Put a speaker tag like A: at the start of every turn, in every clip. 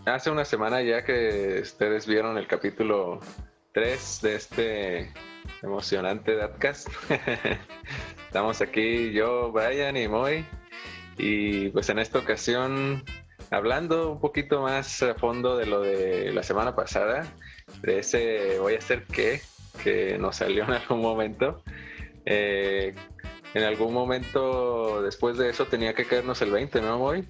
A: hace una semana ya que ustedes vieron el capítulo 3 de este emocionante Dadcast. Estamos aquí yo, Brian y Moy, y pues en esta ocasión hablando un poquito más a fondo de lo de la semana pasada, de ese voy a hacer qué, que nos salió en algún momento. Eh, en algún momento después de eso tenía que caernos el 20, ¿no, Moy?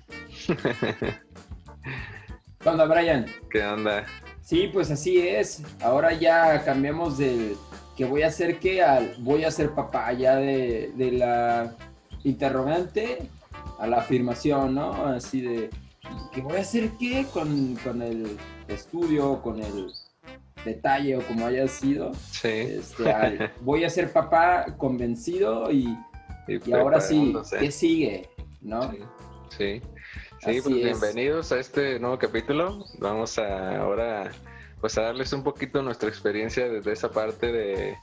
B: ¿Qué onda, Brian?
A: ¿Qué onda?
B: Sí, pues así es. Ahora ya cambiamos del que voy a hacer qué al voy a ser papá, ya de la interrogante a la afirmación, ¿no? Así de que voy a hacer qué con el estudio, con el detalle o como haya sido.
A: Sí.
B: Voy a ser papá convencido y ahora sí,
A: Preparándose.
B: ¿qué sigue? ¿No?
A: Sí, sí. Sí, pues
B: Así es.
A: bienvenidos a este nuevo capítulo. Vamos a ahora pues a darles un poquito nuestra experiencia desde esa parte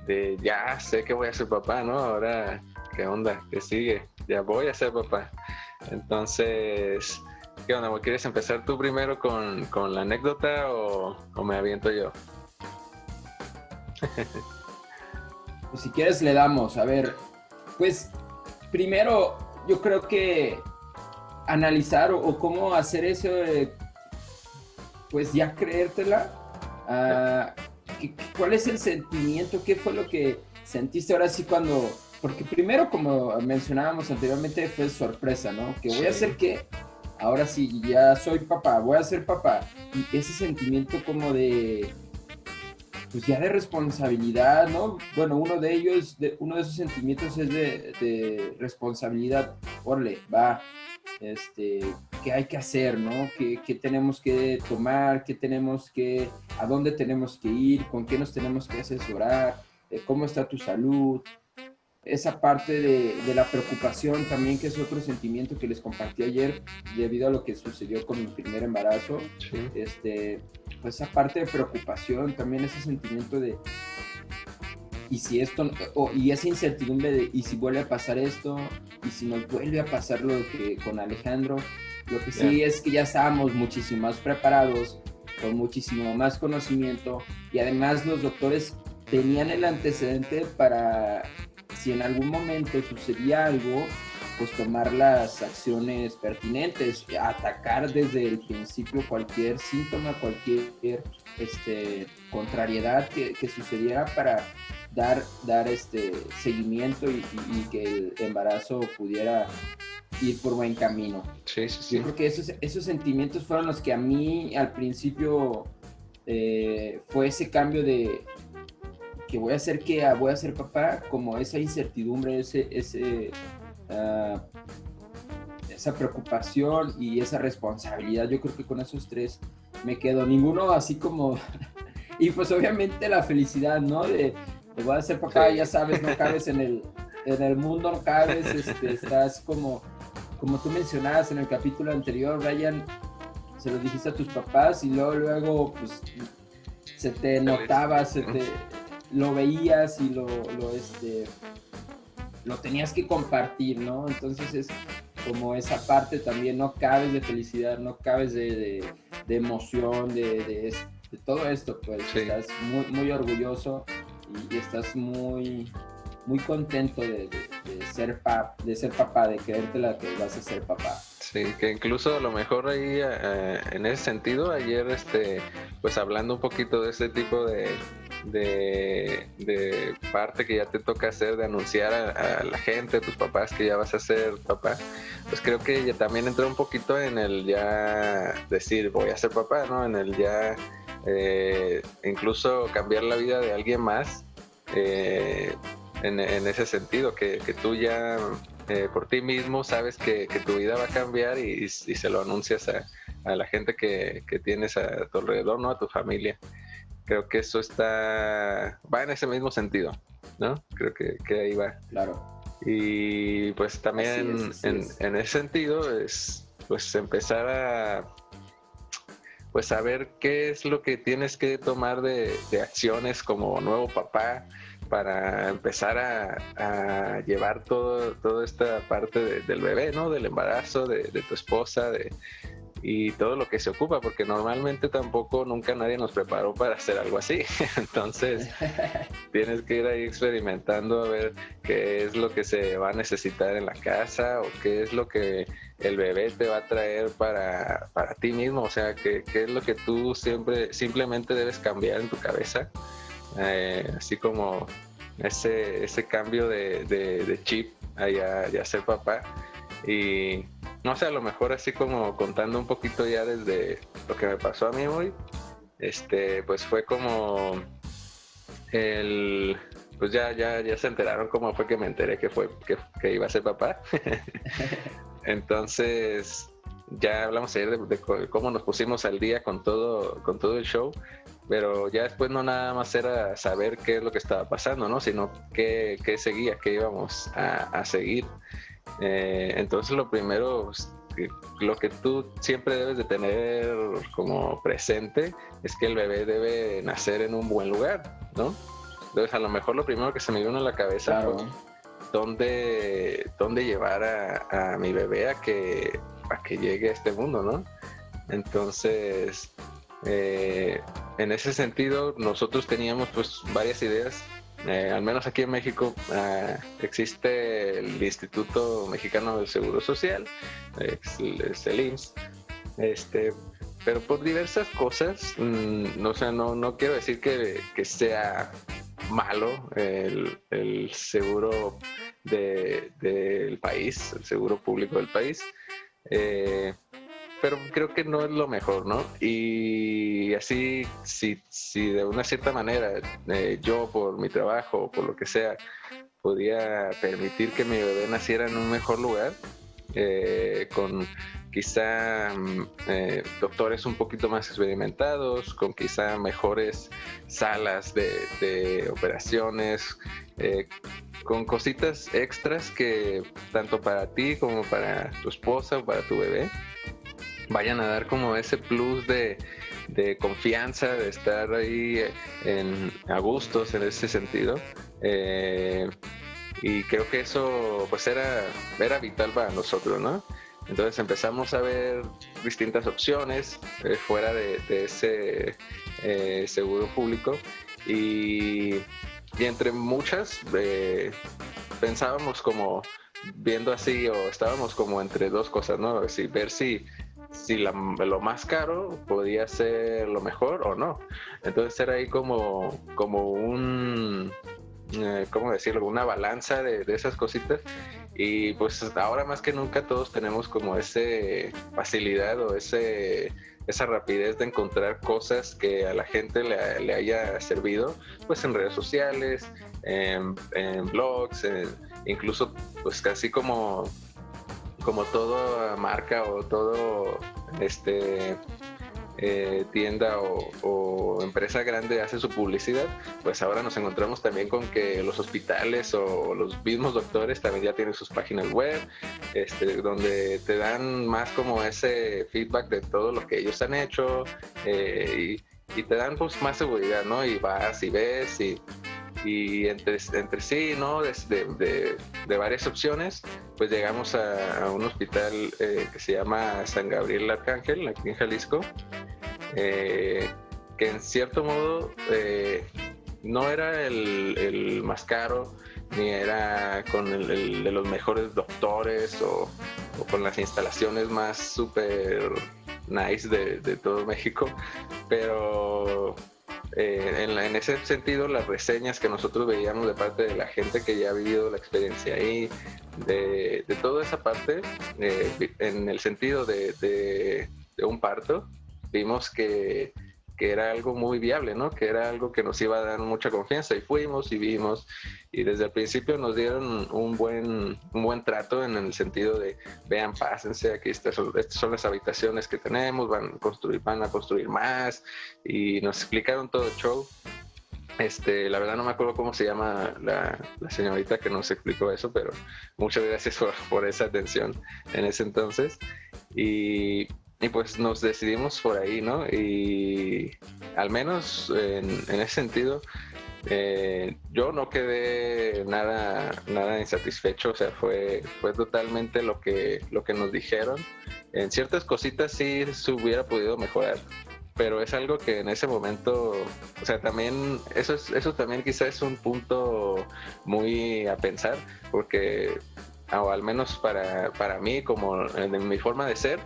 A: de ya sé que voy a ser papá, ¿no? Ahora, ¿qué onda? ¿Qué sigue? Ya voy a ser papá. Entonces, ¿qué onda? ¿Quieres empezar tú primero con la anécdota o me aviento yo?
B: Pues si quieres le damos. A ver, pues primero yo creo que analizar o cómo hacer eso, pues ya creértela. ¿Cuál es el sentimiento? ¿Qué fue lo que sentiste ahora sí cuando? Porque primero, como mencionábamos anteriormente, fue sorpresa, ¿no? Que voy a hacer que ahora sí, ya soy papá, voy a ser papá. Y ese sentimiento como de, pues ya de responsabilidad, ¿no? Bueno, uno de ellos, uno de esos sentimientos es de responsabilidad. Orle, va, qué hay que hacer, ¿no? ¿Qué tenemos que tomar? ¿A dónde tenemos que ir? ¿Con qué nos tenemos que asesorar? ¿Cómo está tu salud? Esa parte de la preocupación también, que es otro sentimiento que les compartí ayer debido a lo que sucedió con mi primer embarazo.
A: Sí.
B: Pues esa parte de preocupación, también ese sentimiento de y si esto, y esa incertidumbre de y si vuelve a pasar esto, y si nos vuelve a pasar lo que con Alejandro. Lo que sí es que ya estábamos muchísimo más preparados, con muchísimo más conocimiento, y además los doctores tenían el antecedente para, si en algún momento sucedía algo, pues tomar las acciones pertinentes, atacar desde el principio cualquier síntoma, cualquier contrariedad que sucediera para dar seguimiento y que el embarazo pudiera ir por buen camino.
A: Sí.
B: Yo creo que esos sentimientos fueron los que a mí al principio fue ese cambio de que voy a ser papá, como esa incertidumbre, esa preocupación y esa responsabilidad. Yo creo que con esos tres me quedo, ninguno así como y pues obviamente la felicidad, ¿no? De voy a ser papá, ya sabes, no cabes en el mundo, no cabes, estás como tú mencionabas en el capítulo anterior, Brian, se lo dijiste a tus papás y luego pues se te notaba, lo veías y lo tenías que compartir, ¿no? Entonces es como esa parte también, no cabes de felicidad, no cabes de emoción, de todo esto, pues estás muy, muy orgulloso y estás muy, muy contento de ser papá, de creértela que vas a ser papá.
A: Sí, que incluso a lo mejor ahí en ese sentido, ayer pues hablando un poquito de ese tipo de parte que ya te toca hacer, de anunciar a la gente, a tus papás que ya vas a ser papá, pues creo que ya también entró un poquito en el ya decir voy a ser papá, ¿no? En el ya incluso cambiar la vida de alguien más, en ese sentido, que tú ya por ti mismo sabes que tu vida va a cambiar y se lo anuncias a la gente que tienes a tu alrededor, ¿no? A tu familia. Creo que eso va en ese mismo sentido, ¿no? Creo que ahí va.
B: Claro.
A: Y pues también
B: así es.
A: en ese sentido es pues empezar a pues saber qué es lo que tienes que tomar de acciones como nuevo papá para empezar a llevar toda esta parte del bebé, ¿no? Del embarazo, de tu esposa, y todo lo que se ocupa, porque normalmente tampoco nunca nadie nos preparó para hacer algo así. Entonces tienes que ir ahí experimentando a ver qué es lo que se va a necesitar en la casa o qué es lo que el bebé te va a traer para ti mismo, o sea, qué es lo que tú simplemente debes cambiar en tu cabeza, así como ese cambio de chip a ser papá. Y no sé, a lo mejor así como contando un poquito ya desde lo que me pasó a mí hoy, pues fue como pues ya se enteraron cómo fue que me enteré que iba a ser papá. Entonces ya hablamos ayer de cómo nos pusimos al día con todo el show, pero ya después no nada más era saber qué es lo que estaba pasando, ¿no? Sino qué seguía, qué íbamos a seguir. Entonces lo primero, lo que tú siempre debes de tener como presente es que el bebé debe nacer en un buen lugar, ¿no? Entonces a lo mejor lo primero que se me vino a la cabeza
B: Claro.
A: fue dónde llevar a mi bebé a que llegue a este mundo, ¿no? Entonces en ese sentido nosotros teníamos pues varias ideas. Al menos aquí en México existe el Instituto Mexicano del Seguro Social, es el IMSS, pero por diversas cosas, o sea, no quiero decir que sea malo el seguro del país, el seguro público del país, pero creo que no es lo mejor, ¿no? Y así, si de una cierta manera yo por mi trabajo o por lo que sea podía permitir que mi bebé naciera en un mejor lugar, con quizá doctores un poquito más experimentados, con quizá mejores salas de operaciones, con cositas extras que tanto para ti como para tu esposa o para tu bebé vayan a dar como ese plus de confianza, de estar ahí a gustos en ese sentido. Y creo que eso pues era vital para nosotros, ¿no? Entonces empezamos a ver distintas opciones fuera de ese seguro público y entre muchas pensábamos como viendo así o estábamos como entre dos cosas, ¿no? Ver si lo más caro podía ser lo mejor o no. Entonces era ahí como un ¿cómo decirlo? Una balanza de esas cositas y pues ahora más que nunca todos tenemos como ese facilidad o esa rapidez de encontrar cosas que a la gente le haya servido pues en redes sociales, en blogs, incluso pues casi como toda marca o todo tienda o empresa grande hace su publicidad, pues ahora nos encontramos también con que los hospitales o los mismos doctores también ya tienen sus páginas web, donde te dan más como ese feedback de todo lo que ellos han hecho y te dan pues más seguridad, ¿no? Y vas y ves y entre sí, ¿no? De varias opciones, pues llegamos a un hospital que se llama San Gabriel Arcángel, aquí en Jalisco, que en cierto modo no era el más caro, ni era con el de los mejores doctores o con las instalaciones más super nice de todo México, pero en ese sentido las reseñas que nosotros veíamos de parte de la gente que ya ha vivido la experiencia ahí, de toda esa parte, en el sentido de un parto, vimos que era algo muy viable, ¿no? Que era algo que nos iba a dar mucha confianza y fuimos y vimos y desde el principio nos dieron un buen trato en el sentido de vean, pásense, aquí estas son las habitaciones que tenemos, van a construir más y nos explicaron todo el show. La verdad no me acuerdo cómo se llama la señorita que nos explicó eso, pero muchas gracias por esa atención en ese entonces y pues nos decidimos por ahí, ¿no? Y al menos en ese sentido, yo no quedé nada insatisfecho, o sea, fue totalmente lo que nos dijeron en ciertas cositas sí se hubiera podido mejorar, pero es algo que en ese momento, o sea, también eso también quizás es un punto muy a pensar, porque o al menos para mí, como en mi forma de ser,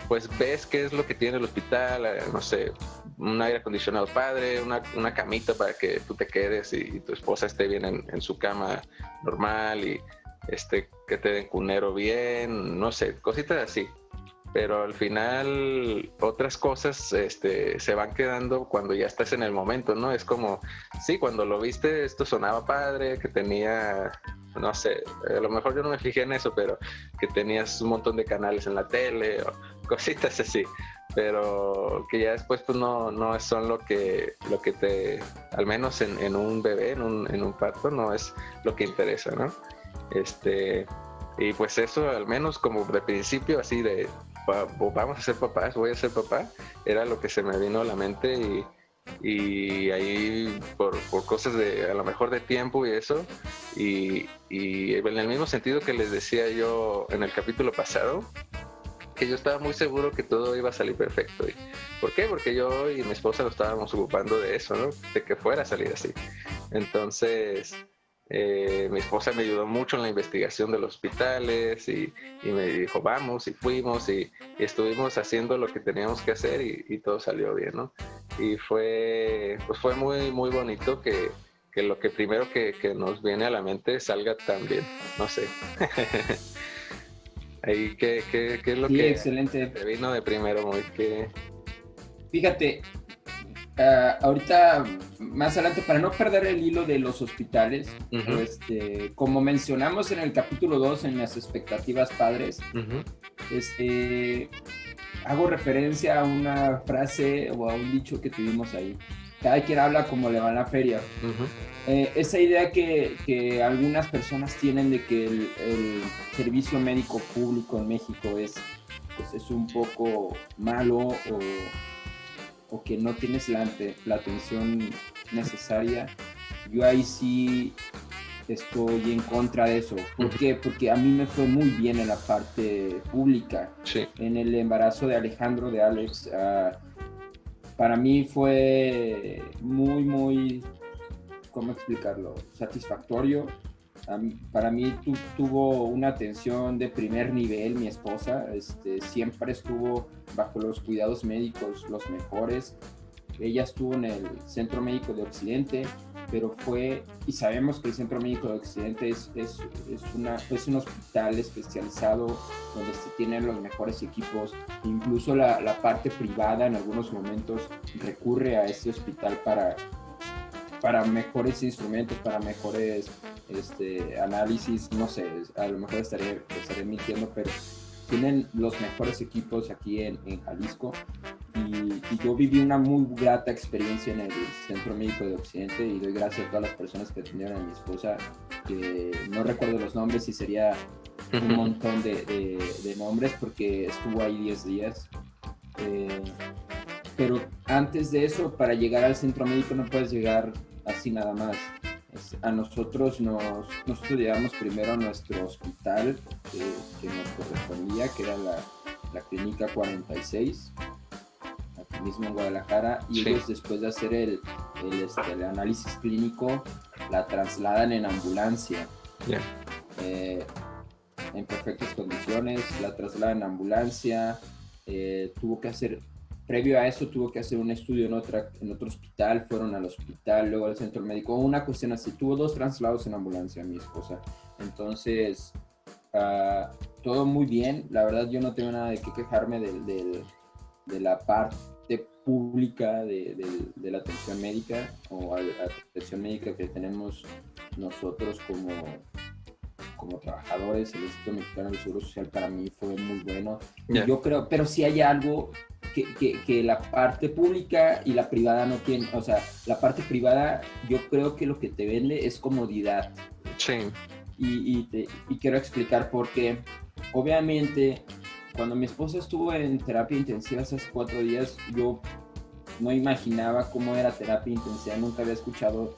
A: pues ves qué es lo que tiene el hospital, no sé, un aire acondicionado padre, una camita para que tú te quedes y tu esposa esté bien en su cama normal, y que te den cunero bien, no sé, cositas así. Pero al final otras cosas se van quedando cuando ya estás en el momento, ¿no? Es como, sí, cuando lo viste esto sonaba padre, que tenía, no sé, a lo mejor yo no me fijé en eso, pero que tenías un montón de canales en la tele o cositas así, pero que ya después pues no son lo que te, al menos en un bebé, en un parto, no es lo que interesa, ¿no? Y pues eso, al menos como de principio, así de vamos a ser papás, voy a ser papá, era lo que se me vino a la mente, y ahí por cosas de a lo mejor de tiempo y eso, y en el mismo sentido que les decía yo en el capítulo pasado, que yo estaba muy seguro que todo iba a salir perfecto. ¿Y por qué? Porque yo y mi esposa nos estábamos ocupando de eso, ¿no? De que fuera a salir así. Entonces, mi esposa me ayudó mucho en la investigación de los hospitales, y me dijo, vamos, y fuimos, y estuvimos haciendo lo que teníamos que hacer, y todo salió bien, ¿no? Y fue muy, muy bonito que lo que primero que nos viene a la mente salga tan bien, no sé. Ahí, ¿qué es lo
B: Sí,
A: que
B: excelente.
A: te vino de primero, muy que...
B: Fíjate, ahorita más adelante, para no perder el hilo de los hospitales,
A: Uh-huh.
B: como mencionamos en el capítulo 2, en las expectativas padres,
A: Uh-huh.
B: hago referencia a una frase o a un dicho que tuvimos ahí. Cada quien habla como le va en la feria.
A: Uh-huh.
B: Esa idea que algunas personas tienen de que el servicio médico público en México es un poco malo, o que no tienes la atención necesaria, yo ahí sí estoy en contra de eso. ¿Por qué? Porque a mí me fue muy bien en la parte pública.
A: Sí.
B: En el embarazo de Alejandro, de Alex, para mí fue muy, muy, ¿cómo explicarlo? Satisfactorio. Para mí tuvo una atención de primer nivel mi esposa, siempre estuvo bajo los cuidados médicos los mejores. Ella estuvo en el Centro Médico de Occidente, pero y sabemos que el Centro Médico de Occidente es un hospital especializado donde se tienen los mejores equipos. Incluso la parte privada en algunos momentos recurre a este hospital para mejores instrumentos, para mejores análisis, no sé, a lo mejor estaré mintiendo, pero tienen los mejores equipos aquí en Jalisco, y yo viví una muy grata experiencia en el Centro Médico de Occidente, y doy gracias a todas las personas que atendieron a mi esposa, que no recuerdo los nombres y sería un montón de nombres porque estuvo ahí 10 días. Pero antes de eso, para llegar al centro médico no puedes llegar así nada más. A nosotros llegamos primero a nuestro hospital que nos correspondía, que era la Clínica 46, aquí mismo en Guadalajara, y sí, ellos después de hacer el análisis clínico la trasladan en ambulancia.
A: Yeah.
B: En perfectas condiciones, la trasladan en ambulancia. Previo a eso tuvo que hacer un estudio en otro hospital, fueron al hospital, luego al centro médico, una cuestión así. Tuvo 2 traslados en ambulancia mi esposa. Entonces, todo muy bien. La verdad, yo no tengo nada de qué quejarme de la parte pública de la atención médica, o la atención médica que tenemos nosotros como trabajadores. El Instituto Mexicano del Seguro Social para mí fue muy bueno. Yeah. Yo creo, pero sí hay algo que la parte pública y la privada no tienen. O sea, la parte privada yo creo que lo que te vende es comodidad.
A: Sí.
B: Y quiero explicar por qué. Obviamente, cuando mi esposa estuvo en terapia intensiva hace 4 días, yo no imaginaba cómo era terapia intensiva. Nunca había escuchado...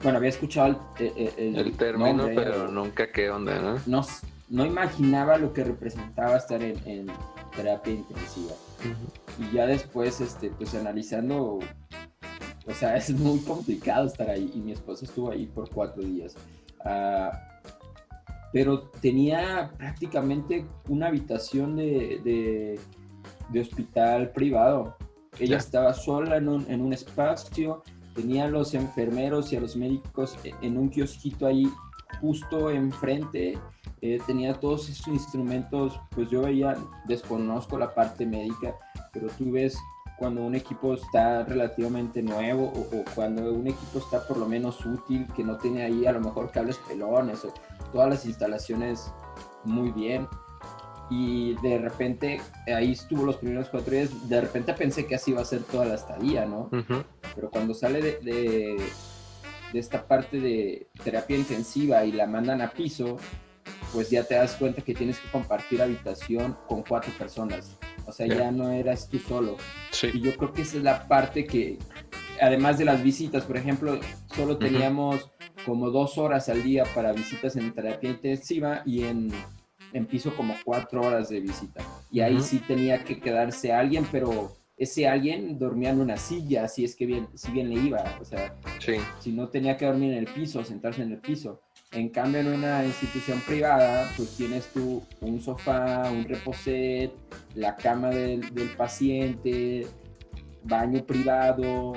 B: Bueno, había escuchado
A: el término, nombre, pero nunca qué onda, ¿no?
B: No imaginaba lo que representaba estar en terapia intensiva.
A: Ujú.
B: Y ya después, pues analizando, o sea, es muy complicado estar ahí. Y mi esposa estuvo ahí por 4 días. Uh, pero tenía prácticamente una habitación de hospital privado. Ella estaba sola en un espacio, tenía a los enfermeros y a los médicos en un kiosquito ahí justo enfrente. Tenía todos esos instrumentos, pues yo veía, desconozco la parte médica, pero tú ves cuando un equipo está relativamente nuevo o cuando un equipo está por lo menos útil, que no tiene ahí a lo mejor cables pelones o todas las instalaciones muy bien. Y de repente, ahí estuvo los primeros 4 días, de repente pensé que así iba a ser toda la estadía, ¿no?
A: Uh-huh.
B: Pero cuando sale de esta parte de terapia intensiva y la mandan a piso, pues ya te das cuenta que tienes que compartir habitación con 4 personas. O sea, ya no eras tú solo.
A: Sí.
B: Y yo creo que esa es la parte que, además de las visitas, por ejemplo, solo teníamos como 2 horas al día para visitas en terapia intensiva y en piso como 4 horas de visita. Y ahí sí tenía que quedarse alguien, pero ese alguien dormía en una silla, si es que bien le iba. O sea, si no tenía que dormir en el piso, sentarse en el piso. En cambio, en una institución privada, pues tienes tú un sofá, un reposet, la cama del paciente, baño privado,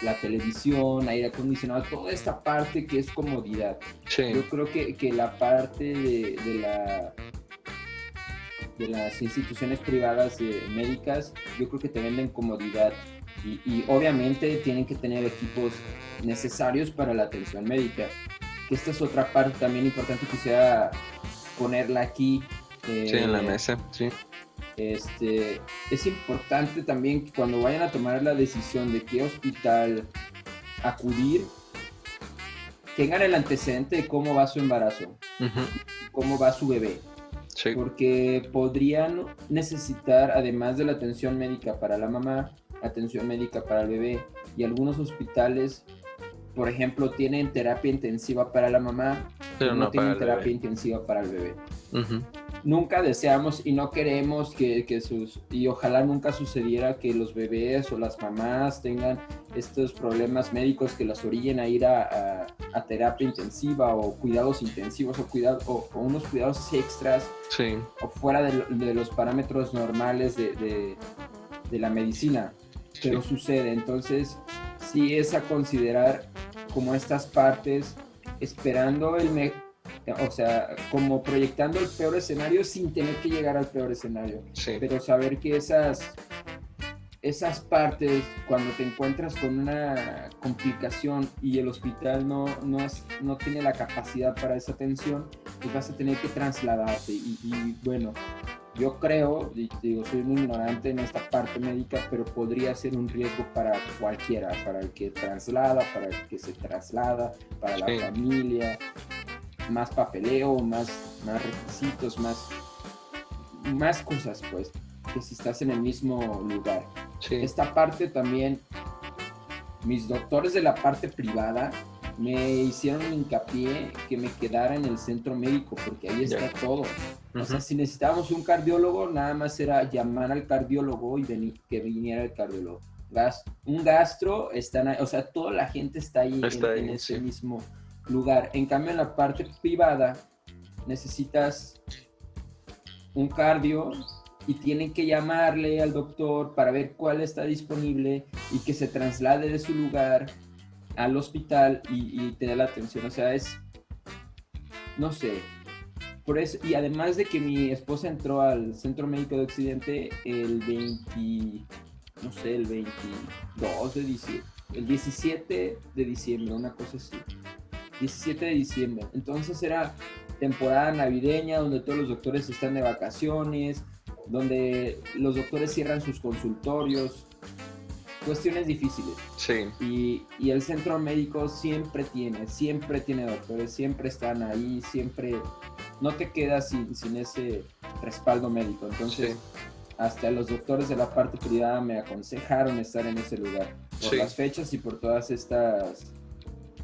B: la televisión, aire acondicionado, toda esta parte que es comodidad. Sí. Yo creo que la parte de las instituciones privadas médicas, yo creo que te venden comodidad y obviamente tienen que tener equipos necesarios para la atención médica. Que esta es otra parte también importante, quisiera ponerla aquí.
A: Sí, en la mesa, sí.
B: Es importante también que cuando vayan a tomar la decisión de qué hospital acudir, tengan el antecedente de cómo va su embarazo, cómo va su bebé. Sí. Porque podrían necesitar, además de la atención médica para la mamá, atención médica para el bebé, y algunos hospitales, por ejemplo, tienen terapia intensiva para la mamá, pero no tienen terapia intensiva para el bebé. Nunca deseamos y no queremos y ojalá nunca sucediera que los bebés o las mamás tengan estos problemas médicos que las orillen a ir a terapia intensiva o cuidados intensivos o unos cuidados extras, sí, o fuera de los parámetros normales de la medicina, pero sí sucede. Entonces sí es a considerar como estas partes, esperando o sea, como proyectando el peor escenario sin tener que llegar al peor escenario. Sí. Pero saber que esas partes, cuando te encuentras con una complicación y el hospital no tiene la capacidad para esa atención, pues vas a tener que trasladarte. Y bueno, yo creo, y digo, soy muy ignorante en esta parte médica, pero podría ser un riesgo para cualquiera, para el que traslada, para el que se traslada, para la familia. Más papeleo, más requisitos, más cosas, pues, que si estás en el mismo lugar. Sí. Esta parte también, mis doctores de la parte privada me hicieron hincapié que me quedara en el centro médico, porque ahí está todo. O sea, si necesitábamos un cardiólogo, nada más era llamar al cardiólogo y que viniera el cardiólogo. Un gastro, o sea, toda la gente está ahí en ese mismo lugar. En cambio, en la parte privada necesitas un cardio y tienen que llamarle al doctor para ver cuál está disponible y que se traslade de su lugar al hospital y te dé la atención. O sea, no sé, por eso. Y además de que mi esposa entró al Centro Médico de Occidente el 22 de diciembre, el 17 de diciembre, una cosa así. 17 de diciembre. Entonces era temporada navideña donde todos los doctores están de vacaciones, donde los doctores cierran sus consultorios, cuestiones difíciles. Sí. Y el centro médico siempre tiene doctores, siempre están ahí, siempre no te quedas sin ese respaldo médico. Entonces, sí, hasta los doctores de la parte privada me aconsejaron estar en ese lugar por las fechas y por todas estas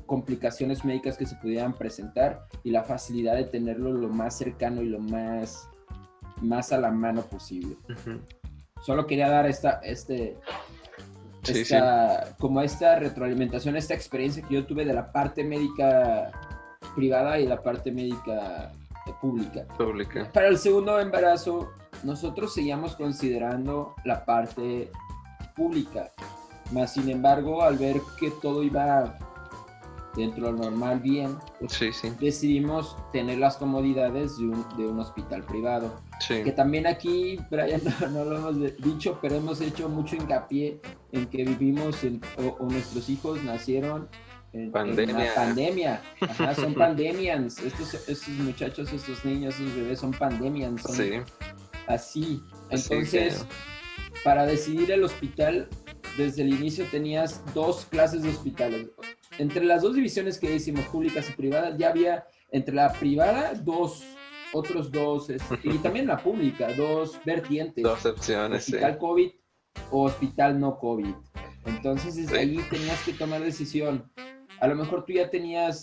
B: complicaciones médicas que se pudieran presentar y la facilidad de tenerlo lo más cercano y lo más más a la mano posible.
A: Ujú.
B: Solo quería dar
A: Sí, sí.
B: como esta retroalimentación, esta experiencia que yo tuve de la parte médica privada y la parte médica pública.
A: Pública.
B: Para el segundo embarazo, nosotros seguíamos considerando la parte pública, más sin embargo, al ver que todo iba dentro de lo normal bien,
A: Sí, sí.
B: decidimos tener las comodidades de un hospital privado.
A: Sí.
B: Que también aquí, Brian, no lo hemos dicho, pero hemos hecho mucho hincapié en que vivimos o nuestros hijos nacieron en una pandemia. Ajá, son pandemians. Estos muchachos, estos niños, estos bebés son pandemians. Son
A: Sí.
B: así. Entonces, para decidir el hospital, desde el inicio tenías dos clases de hospitales. Entre las dos divisiones que hicimos, públicas y privadas, ya había entre la privada otros dos, y también la pública, dos vertientes.
A: Dos opciones,
B: hospital COVID o hospital no COVID. Entonces, desde ahí tenías que tomar decisión. A lo mejor tú ya tenías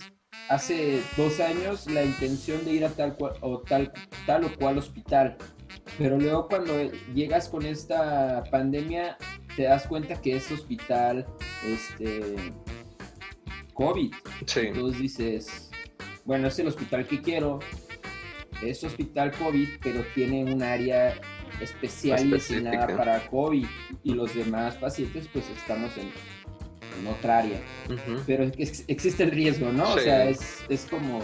B: hace 2 años la intención de ir a tal o cual hospital. Pero luego cuando llegas con esta pandemia, te das cuenta que es hospital COVID.
A: Sí.
B: Entonces dices, bueno, es el hospital que quiero, es hospital COVID, pero tiene un área especial y designada para COVID, y los demás pacientes pues estamos en otra área. Uh-huh. Pero existe el riesgo, ¿no? Sí. O sea, es como...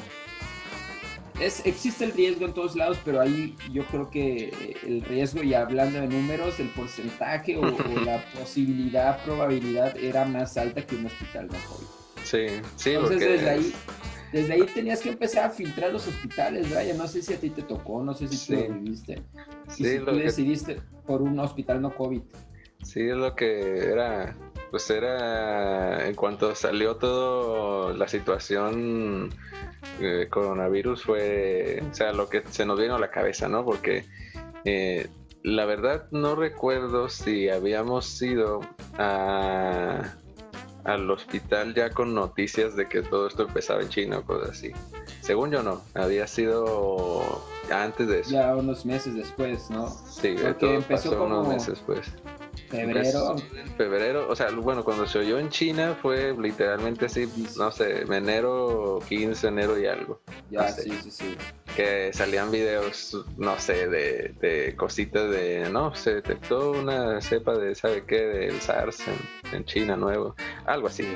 B: existe el riesgo en todos lados, pero ahí yo creo que el riesgo, y hablando de números, el porcentaje o la probabilidad era más alta que un hospital no COVID.
A: Sí, sí.
B: Entonces desde ahí tenías que empezar a filtrar los hospitales, Brian. No sé si a ti te tocó, no sé si tú lo viviste. Sí, y si tú decidiste por un hospital no COVID.
A: Sí, es lo que era, pues era en cuanto salió todo la situación coronavirus, fue, o sea, lo que se nos vino a la cabeza, ¿no? Porque la verdad no recuerdo si habíamos ido al hospital ya con noticias de que todo esto empezaba en China o cosas así. Según yo no, había sido antes de eso.
B: Ya unos meses después, ¿no?
A: Sí, porque empezó como unos meses después. Febrero, o sea, bueno, cuando se oyó en China fue literalmente así, no sé, enero 15, enero y algo.
B: Ya,
A: no sé,
B: sí.
A: Que salían videos, no sé, de cositas de, no, se detectó una cepa de, ¿sabe qué? Del SARS en China nuevo, algo así.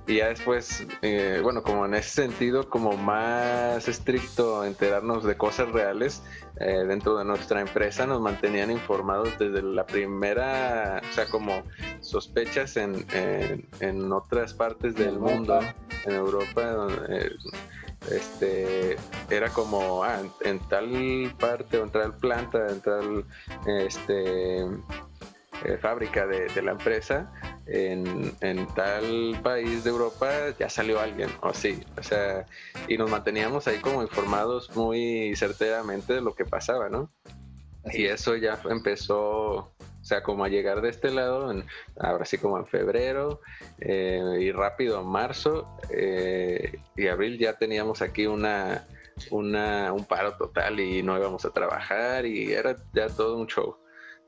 A: Y ya después, bueno, como en ese sentido, como más estricto enterarnos de cosas reales, dentro de nuestra empresa nos mantenían informados desde la primera, o sea, como sospechas en otras partes del mundo, en Europa, era como en tal parte o en tal planta, en tal fábrica de la empresa, en tal país de Europa ya salió alguien, o sí, o sea, y nos manteníamos ahí como informados muy certeramente de lo que pasaba, ¿no? Y eso ya empezó, o sea, como a llegar de este lado, ahora sí como en febrero, y rápido en marzo y abril ya teníamos aquí un paro total y no íbamos a trabajar y era ya todo un show.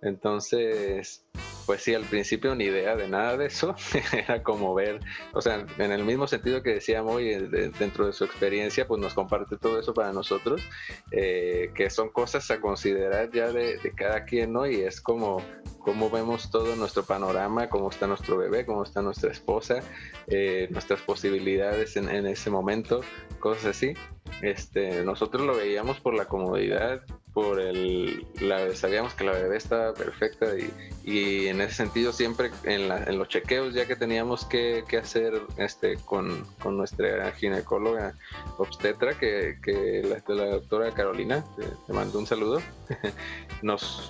A: Entonces, pues sí, al principio ni idea de nada de eso, era como ver, o sea, en el mismo sentido que decía Moy, dentro de su experiencia, pues nos comparte todo eso para nosotros, que son cosas a considerar ya de cada quien, ¿no? Y es como vemos todo nuestro panorama, cómo está nuestro bebé, cómo está nuestra esposa, nuestras posibilidades en ese momento, cosas así. Nosotros lo veíamos por la comodidad, sabíamos que la bebé estaba perfecta y en ese sentido siempre en los chequeos ya que teníamos que hacer con nuestra ginecóloga obstetra, que la doctora Carolina, te mando un saludo,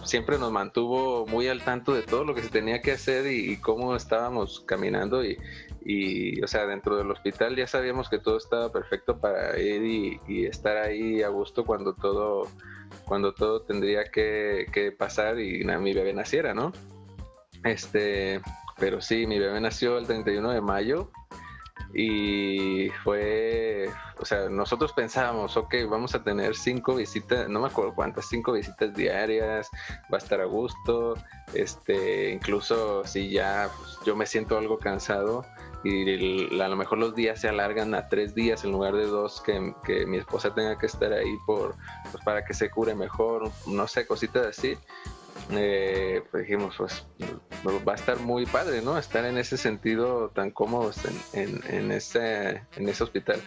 A: siempre nos mantuvo muy al tanto de todo lo que se tenía que hacer y cómo estábamos caminando y o sea, dentro del hospital ya sabíamos que todo estaba perfecto para ir y estar ahí a gusto cuando todo tendría que pasar y mi bebé naciera, ¿no? Pero sí, mi bebé nació el 31 de mayo y fue, o sea, nosotros pensábamos, ok, vamos a tener 5 visitas, no me acuerdo cuántas, 5 visitas diarias, va a estar a gusto, incluso si ya pues, yo me siento algo cansado y a lo mejor los días se alargan a 3 días en lugar de 2, que mi esposa tenga que estar ahí pues para que se cure mejor, no sé, cositas así. Pues dijimos, pues va a estar muy padre, ¿no? Estar en ese sentido tan cómodos en ese hospital.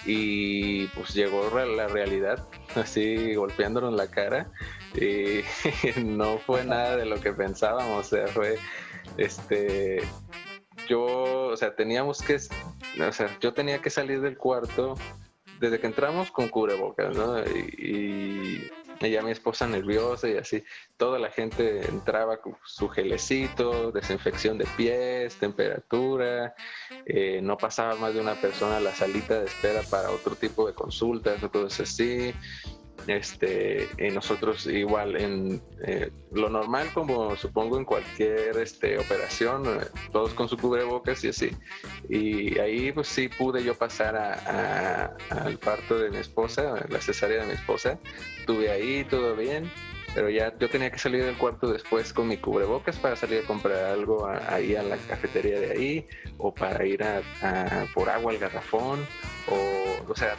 A: Y pues llegó la realidad, así golpeándonos la cara, y no fue nada de lo que pensábamos, o sea, fue, o sea, yo tenía que salir del cuarto desde que entramos con cubrebocas, ¿no? Y ya mi esposa nerviosa y así, toda la gente entraba con su gelecito, desinfección de pies, temperatura, no pasaba más de una persona a la salita de espera para otro tipo de consultas o cosas así. Y nosotros igual en lo normal, como supongo en cualquier operación, todos con su cubrebocas y así. Y ahí pues sí pude yo pasar al parto de mi esposa, la cesárea de mi esposa. Estuve ahí, todo bien, pero ya yo tenía que salir del cuarto después con mi cubrebocas para salir a comprar algo ahí a la cafetería de ahí, o para ir por agua al garrafón, o sea,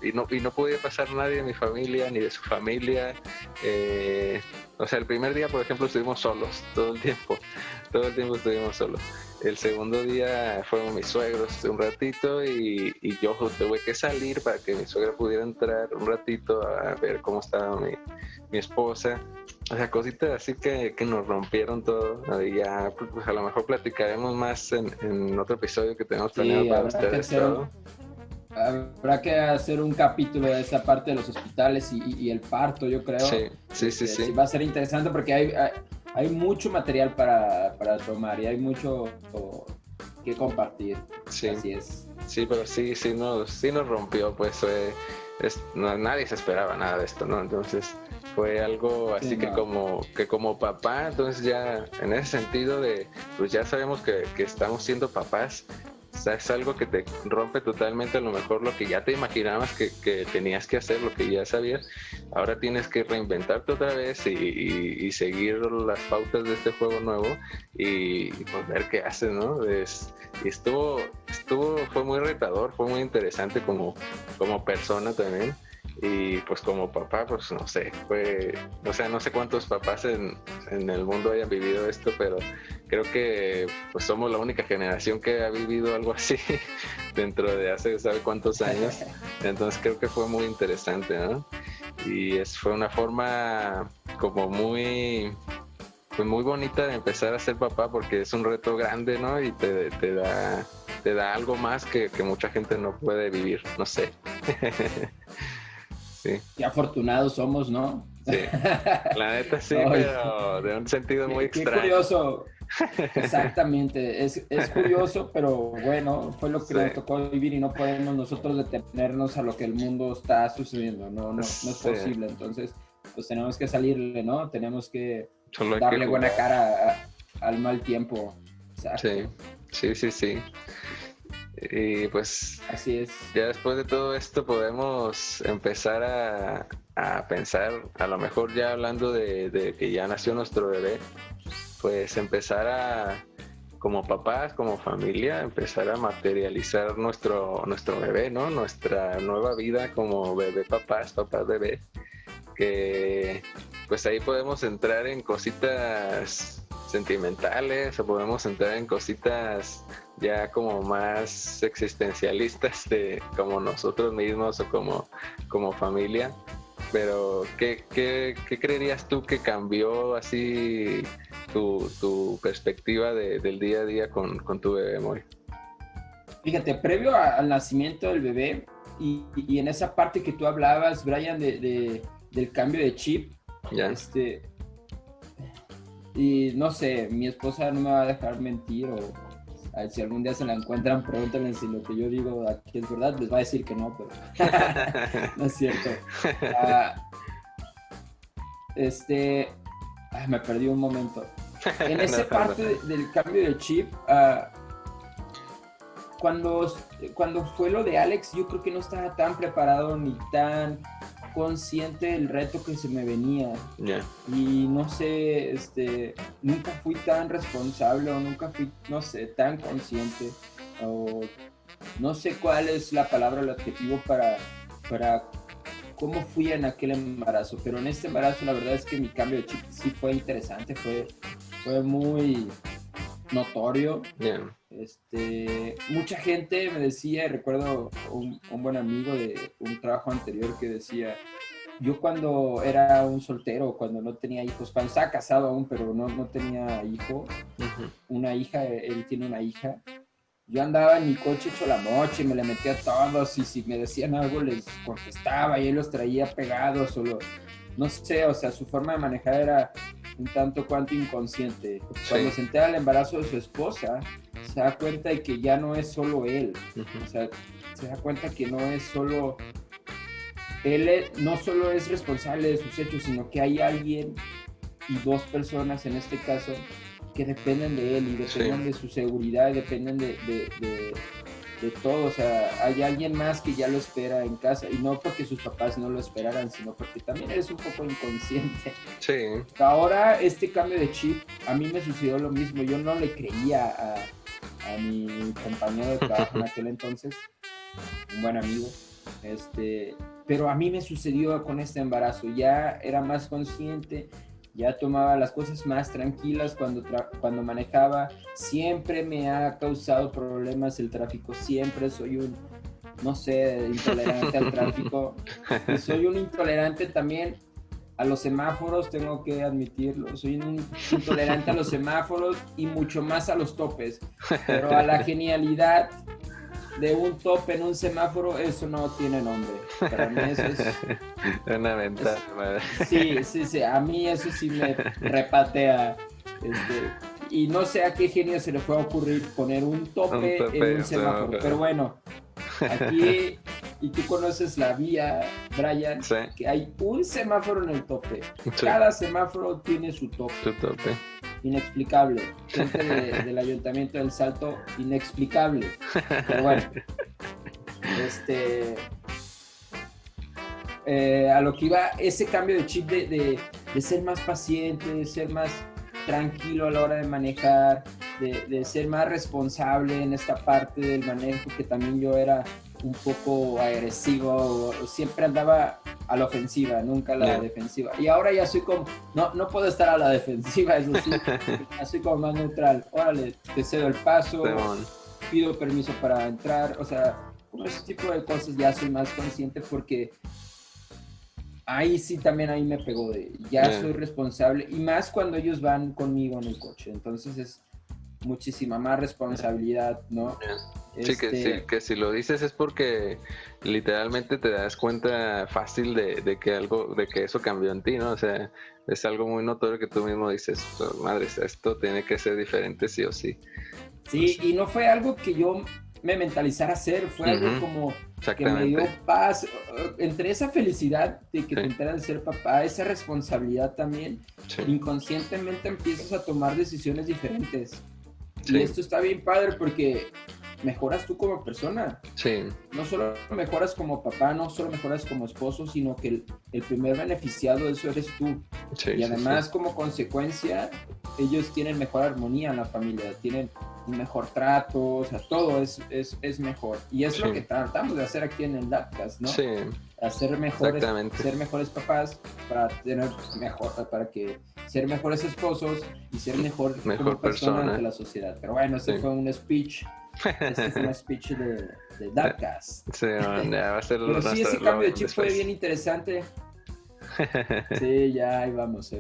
A: y no podía pasar nadie de mi familia ni de su familia. O sea, el primer día, por ejemplo, estuvimos solos todo el tiempo estuvimos solos. El segundo día fueron mis suegros un ratito y yo tuve que salir para que mi suegra pudiera entrar un ratito a ver cómo estaba mi esposa. O sea, cositas así que nos rompieron todo. Y ya, pues a lo mejor platicaremos más en otro episodio que tenemos planeado para ustedes.
B: Habrá que hacer un capítulo de esa parte de los hospitales y el parto, yo creo.
A: Sí.
B: Va a ser interesante porque hay mucho material para tomar y hay mucho que compartir.
A: Sí.
B: Así es.
A: Sí, pero sí nos rompió, pues nadie se esperaba nada de esto, ¿no? Entonces fue algo así que como papá, entonces ya en ese sentido pues ya sabemos que estamos siendo papás. O sea, es algo que te rompe totalmente a lo mejor lo que ya te imaginabas que tenías que hacer, lo que ya sabías. Ahora tienes que reinventarte otra vez y seguir las pautas de este juego nuevo y pues ver qué haces, ¿no? Y fue muy retador, fue muy interesante como persona también. Y pues como papá, pues no sé, no sé cuántos papás en el mundo hayan vivido esto, pero creo que pues somos la única generación que ha vivido algo así dentro de hace sabe cuántos años. Entonces creo que fue muy interesante, ¿no? Y fue una forma como muy bonita de empezar a ser papá, porque es un reto grande, ¿no? Y te da algo más que mucha gente no puede vivir, no sé. Sí.
B: Qué afortunados somos, ¿no?
A: Sí, la neta sí, pero de un sentido muy extraño.
B: Qué curioso. Exactamente, es curioso, pero bueno, fue lo que nos tocó vivir y no podemos nosotros detenernos a lo que el mundo está sucediendo, no es posible. Entonces, pues tenemos que salirle, ¿no? Tenemos que darle buena cara al mal tiempo. Exacto.
A: Sí. Y pues
B: así es.
A: Ya después de todo esto podemos empezar a pensar, a lo mejor ya hablando de que ya nació nuestro bebé, pues empezar como papás, como familia, empezar a materializar nuestro bebé, ¿no? Nuestra nueva vida como papás bebé, que pues ahí podemos entrar en cositas sentimentales o podemos entrar en cositas ya como más existencialistas de como nosotros mismos o como familia. Pero ¿qué creerías tú que cambió así tu perspectiva del día a día con tu bebé, Moy?
B: Fíjate, previo al nacimiento del bebé y en esa parte que tú hablabas, Brian, del cambio de chip, y no sé, mi esposa no me va a dejar mentir, o si algún día se la encuentran, pregúntenle si lo que yo digo aquí es verdad. Les va a decir que no, pero no es cierto. Me perdí un momento. En esa parte del cambio de chip, cuando fue lo de Alex, yo creo que no estaba tan preparado ni tan consciente del reto que se me venía.
A: Yeah.
B: Y no sé, nunca fui tan responsable o nunca fui, no sé, tan consciente. O no sé cuál es la palabra, el adjetivo para cómo fui en aquel embarazo. Pero en este embarazo la verdad es que mi cambio de chip sí fue interesante, fue muy notorio.
A: Yeah.
B: Mucha gente me decía, recuerdo un buen amigo de un trabajo anterior que decía, yo cuando era un soltero, cuando no tenía hijos, cuando estaba casado aún, pero no tenía hijo, una hija, él tiene una hija, yo andaba en mi coche hecho la moche, me le metía a todos y si me decían algo les contestaba y él los traía pegados no sé, o sea, su forma de manejar era un tanto cuanto inconsciente. Cuando se entera el embarazo de su esposa, se da cuenta de que ya no es solo él. O sea, se da cuenta que no es solo... Él no solo es responsable de sus hechos, sino que hay alguien y dos personas en este caso que dependen de él y dependen de su seguridad, dependen de todo, o sea, hay alguien más que ya lo espera en casa y no porque sus papás no lo esperaran, sino porque también eres un poco inconsciente.
A: Sí.
B: Ahora este cambio de chip, a mí me sucedió lo mismo, yo no le creía a mi compañero de trabajo en aquel entonces, un buen amigo, pero a mí me sucedió con este embarazo, ya era más consciente, ya tomaba las cosas más tranquilas cuando manejaba. Siempre me ha causado problemas el tráfico, siempre soy un, no sé, intolerante al tráfico. Y soy un intolerante también a los semáforos, tengo que admitirlo. Soy un intolerante a los semáforos y mucho más a los topes. Pero a la genialidad de un tope en un semáforo, eso no tiene nombre. Para mí eso es...
A: Una ventaja.
B: Sí, a mí eso sí me repatea. Y no sé a qué genio se le fue a ocurrir poner un tope en un semáforo. Pero bueno, aquí, y tú conoces la vía, Brian, que hay un semáforo en el tope. Cada semáforo tiene su tope. Inexplicable. Gente del Ayuntamiento del Salto, inexplicable. Pero bueno, a lo que iba, ese cambio de chip de ser más paciente, de ser más tranquilo a la hora de manejar, de ser más responsable en esta parte del manejo, que también yo era un poco agresivo, siempre andaba a la ofensiva, nunca a la defensiva. Y ahora ya soy como, no puedo estar a la defensiva, eso sí, ya soy como más neutral. Órale, te cedo el paso, pido permiso para entrar, o sea, como ese tipo de cosas ya soy más consciente porque ahí sí también ahí me pegó de, soy responsable, y más cuando ellos van conmigo en el coche, entonces es muchísima más responsabilidad, ¿no?
A: Sí, que si lo dices es porque literalmente te das cuenta fácil de que eso cambió en ti, ¿no? O sea, es algo muy notorio que tú mismo dices, madre, esto tiene que ser diferente sí o sí.
B: Sí, y no fue algo que yo me mentalizara hacer, fue algo como que me dio paz, entre esa felicidad de que te enteras de ser papá, esa responsabilidad también, inconscientemente empiezas a tomar decisiones diferentes. Y esto está bien padre porque mejoras tú como persona. No solo mejoras como papá, no solo mejoras como esposo, sino que el primer beneficiado de eso eres tú. Y además, como consecuencia, ellos tienen mejor armonía en la familia, tienen un mejor trato, o sea, todo es mejor. Y es lo que tratamos de hacer aquí en el Dadcast, ¿no? Hacer ser mejores papás para ser mejores esposos y ser mejor como persona ante la sociedad. Pero bueno, ese fue un speech. Este fue un speech de Dadcast.
A: Va a ser
B: pero sí, ese cambio de chip fue bien interesante. Sí, ya ahí vamos.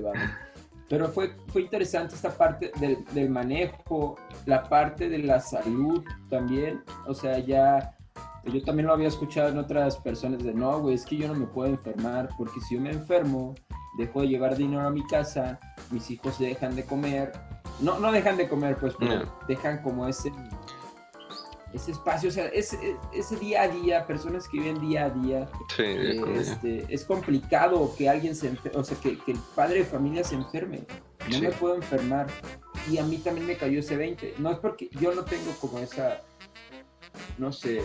B: Pero fue interesante esta parte del manejo, la parte de la salud también. O sea, yo también lo había escuchado en otras personas de, no, güey, es que yo no me puedo enfermar porque si yo me enfermo, dejo de llevar dinero a mi casa, mis hijos dejan de comer. No dejan de comer, pues, pero dejan como ese espacio, o sea, ese día a día, personas que viven día a día, es complicado que alguien o sea, que el padre de familia se enferme. No me puedo enfermar. Y a mí también me cayó ese 20. No es porque yo no tengo como no sé,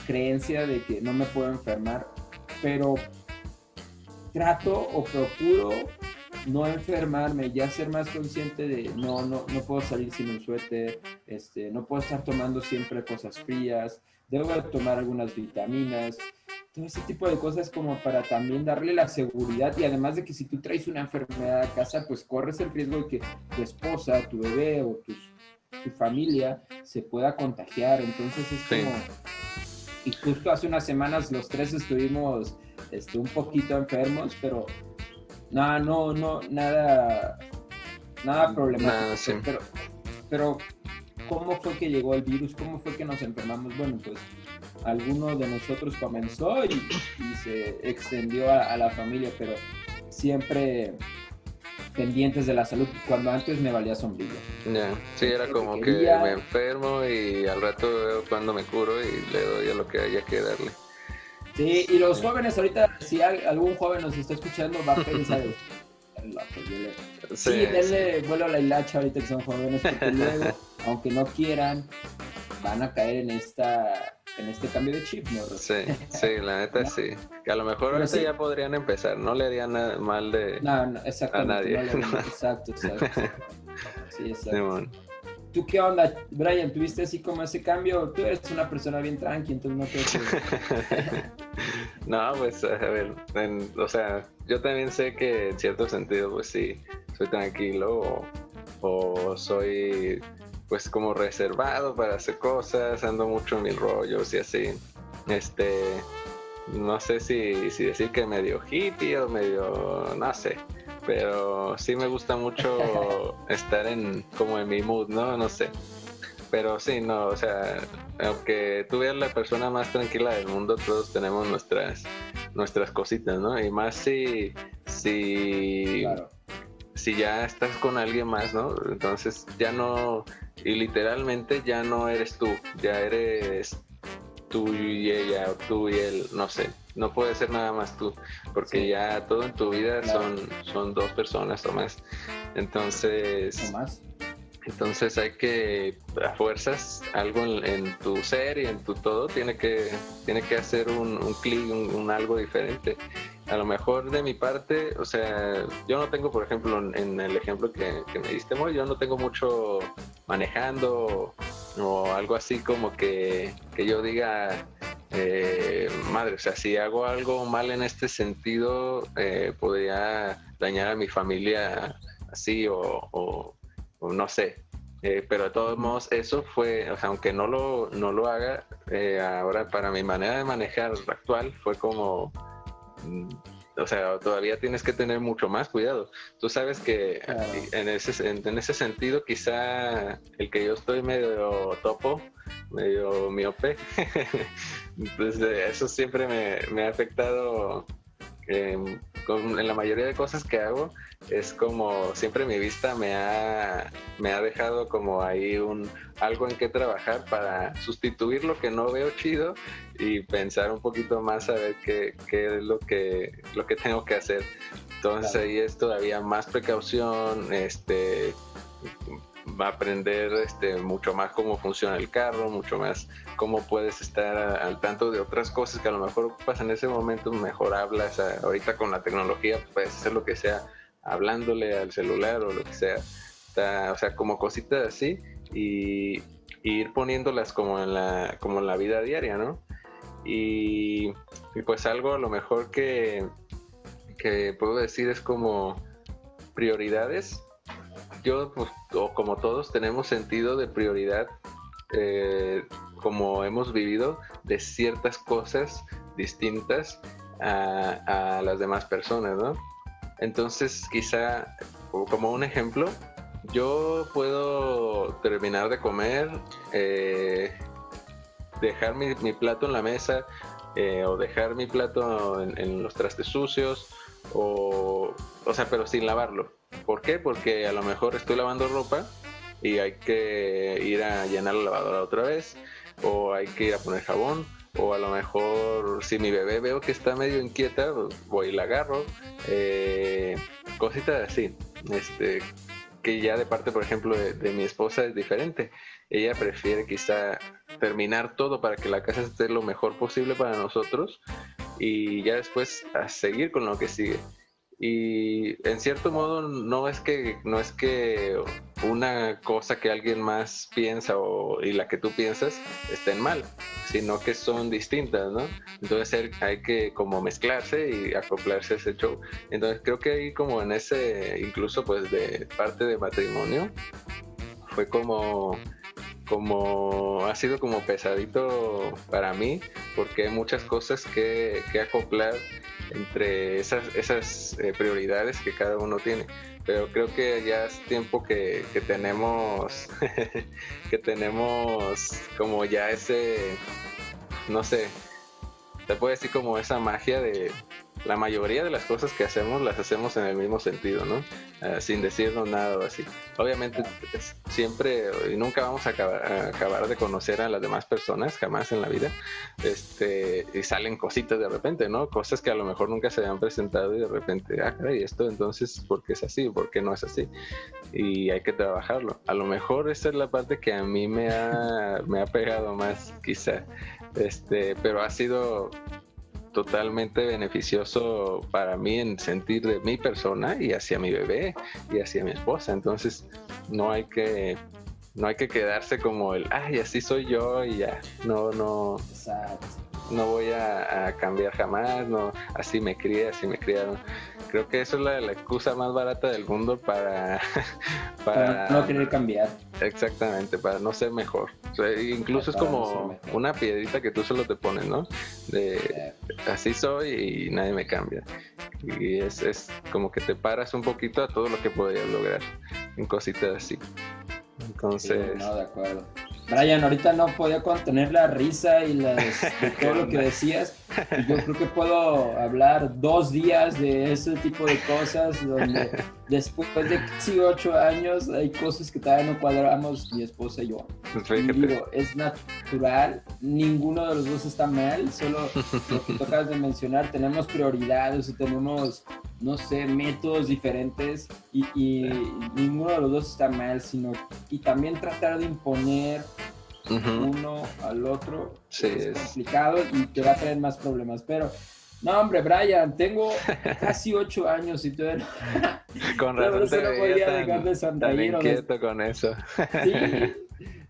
B: creencia de que no me puedo enfermar, pero trato o procuro no enfermarme, ya ser más consciente de no puedo salir sin un suéter, no puedo estar tomando siempre cosas frías, debo de tomar algunas vitaminas, todo ese tipo de cosas como para también darle la seguridad, y además de que si tú traes una enfermedad a casa, pues corres el riesgo de que tu esposa, tu bebé o tu familia se pueda contagiar. Entonces es
A: Sí.
B: como, y justo hace unas semanas los tres estuvimos un poquito enfermos, pero nada problemático.
A: Nada, sí.
B: Pero ¿cómo fue que llegó el virus? ¿Cómo fue que nos enfermamos? Bueno, pues alguno de nosotros comenzó y se extendió a la familia, pero siempre pendientes de la salud, cuando antes me valía sombrilla.
A: Ya, sí, era como que me enfermo y al rato veo cuando me curo y le doy a lo que haya que darle.
B: Sí, y los jóvenes ahorita, si algún joven nos está escuchando, va a pensar, sí, denle vuelo a la hilacha ahorita que son jóvenes, porque luego, aunque no quieran, van a caer en este cambio de chip, ¿no?
A: Sí, la neta sí. Que a lo mejor ahorita sí, ya podrían empezar, no le harían nada mal a nadie.
B: Exacto. Sí, exacto. Simón. ¿Tú qué onda, Brian? ¿Tuviste así como ese cambio? Tú eres una persona bien tranqui, entonces no creo que...
A: No, pues a ver, o sea, yo también sé que en cierto sentido, pues sí, soy tranquilo o soy pues como reservado para hacer cosas, ando mucho en mis rollos y así. No sé si decir que medio hippie o medio, no sé, pero sí me gusta mucho estar como en mi mood, no sé. Pero sí, no, o sea, aunque tú veas la persona más tranquila del mundo, todos tenemos nuestras cositas, ¿no? Y más si
B: claro,
A: si ya estás con alguien más, ¿no? Entonces ya no, y literalmente ya no eres tú, ya eres tú y ella, o tú y él, no sé, no puede ser nada más tú, porque sí, ya todo en tu vida claro, son dos personas o más. Entonces, entonces hay que, a fuerzas, algo en tu ser y en tu todo tiene que hacer un clic, un algo diferente. A lo mejor de mi parte, o sea, yo no tengo, por ejemplo, en el ejemplo que me diste, Moy, yo no tengo mucho manejando o algo así como que yo diga, madre, o sea, si hago algo mal en este sentido, podría dañar a mi familia así o no sé. Pero de todos modos eso fue, o sea, aunque no lo haga, ahora para mi manera de manejar actual fue como... O sea, todavía tienes que tener mucho más cuidado. Tú sabes que claro, en ese sentido, quizá el que yo estoy medio topo, medio miope, entonces eso siempre me ha afectado en la mayoría de cosas que hago. Es como siempre mi vista me ha dejado como ahí algo en que trabajar para sustituir lo que no veo chido y pensar un poquito más a ver qué es lo que tengo que hacer. Entonces claro, ahí es todavía más precaución, va a aprender mucho más cómo funciona el carro, mucho más cómo puedes estar al tanto de otras cosas que a lo mejor ocupas en ese momento, mejor hablas. Ahorita con la tecnología puedes hacer lo que sea hablándole al celular o lo que sea, o sea, como cositas así y ir poniéndolas como en la vida diaria, ¿no? Y pues algo a lo mejor que puedo decir es como prioridades. Yo, pues, o como todos, tenemos sentido de prioridad, como hemos vivido, de ciertas cosas distintas a las demás personas, ¿no? Entonces, quizá, como un ejemplo, yo puedo terminar de comer, dejar mi plato en la mesa, o dejar mi plato en los trastes sucios, o sea, pero sin lavarlo. ¿Por qué? Porque a lo mejor estoy lavando ropa y hay que ir a llenar la lavadora otra vez, o hay que ir a poner jabón, o a lo mejor si mi bebé veo que está medio inquieta, voy y la agarro, cositas así, que ya de parte, por ejemplo, de mi esposa es diferente. Ella prefiere quizá terminar todo para que la casa esté lo mejor posible para nosotros y ya después a seguir con lo que sigue. Y en cierto modo no es que una cosa que alguien más piensa y la que tú piensas estén mal, sino que son distintas, ¿no? Entonces hay que como mezclarse y acoplarse a ese show. Entonces creo que ahí como en ese, incluso pues de parte de matrimonio, fue como ha sido como pesadito para mí, porque hay muchas cosas que acoplar entre esas prioridades que cada uno tiene. Pero creo que ya es tiempo que tenemos que tenemos como ya ese, no sé, te puedo decir como esa magia de la mayoría de las cosas que hacemos las hacemos en el mismo sentido, ¿no? Sin decirnos nada o así. Obviamente siempre y nunca vamos a acabar de conocer a las demás personas, jamás en la vida, y salen cositas de repente, ¿no? Cosas que a lo mejor nunca se habían presentado y de repente, caray, esto entonces, ¿por qué es así? ¿Por qué no es así? Y hay que trabajarlo. A lo mejor esa es la parte que a mí me ha pegado más, quizá, pero ha sido totalmente beneficioso para mí en sentir de mi persona y hacia mi bebé y hacia mi esposa. Entonces no hay que quedarse como ay, así soy yo y ya, no voy a cambiar jamás, no, así me crié, así me criaron. Creo que eso es la excusa más barata del mundo para
B: no querer cambiar.
A: Exactamente, para no ser mejor. O sea, incluso es como una piedrita que tú solo te pones, ¿no? Así soy y nadie me cambia. Y es como que te paras un poquito a todo lo que podrías lograr en cositas así. Entonces...
B: Sí, no, de acuerdo. Brian, ahorita no podía contener la risa y de todo lo que decías. Y yo creo que puedo hablar 2 días de ese tipo de cosas, donde después de casi 8 años hay cosas que todavía no cuadramos mi esposa y yo. Y digo, es natural, ninguno de los dos está mal, solo lo que tocas de mencionar, tenemos prioridades y tenemos, no sé, métodos diferentes y ninguno de los dos está mal, y también tratar de imponer uno al otro es complicado y te va a traer más problemas. Pero no, hombre, Brian, tengo casi 8 años y todavía
A: con razón te
B: no podía dejar de
A: tan
B: sonreír.
A: inquieto con eso.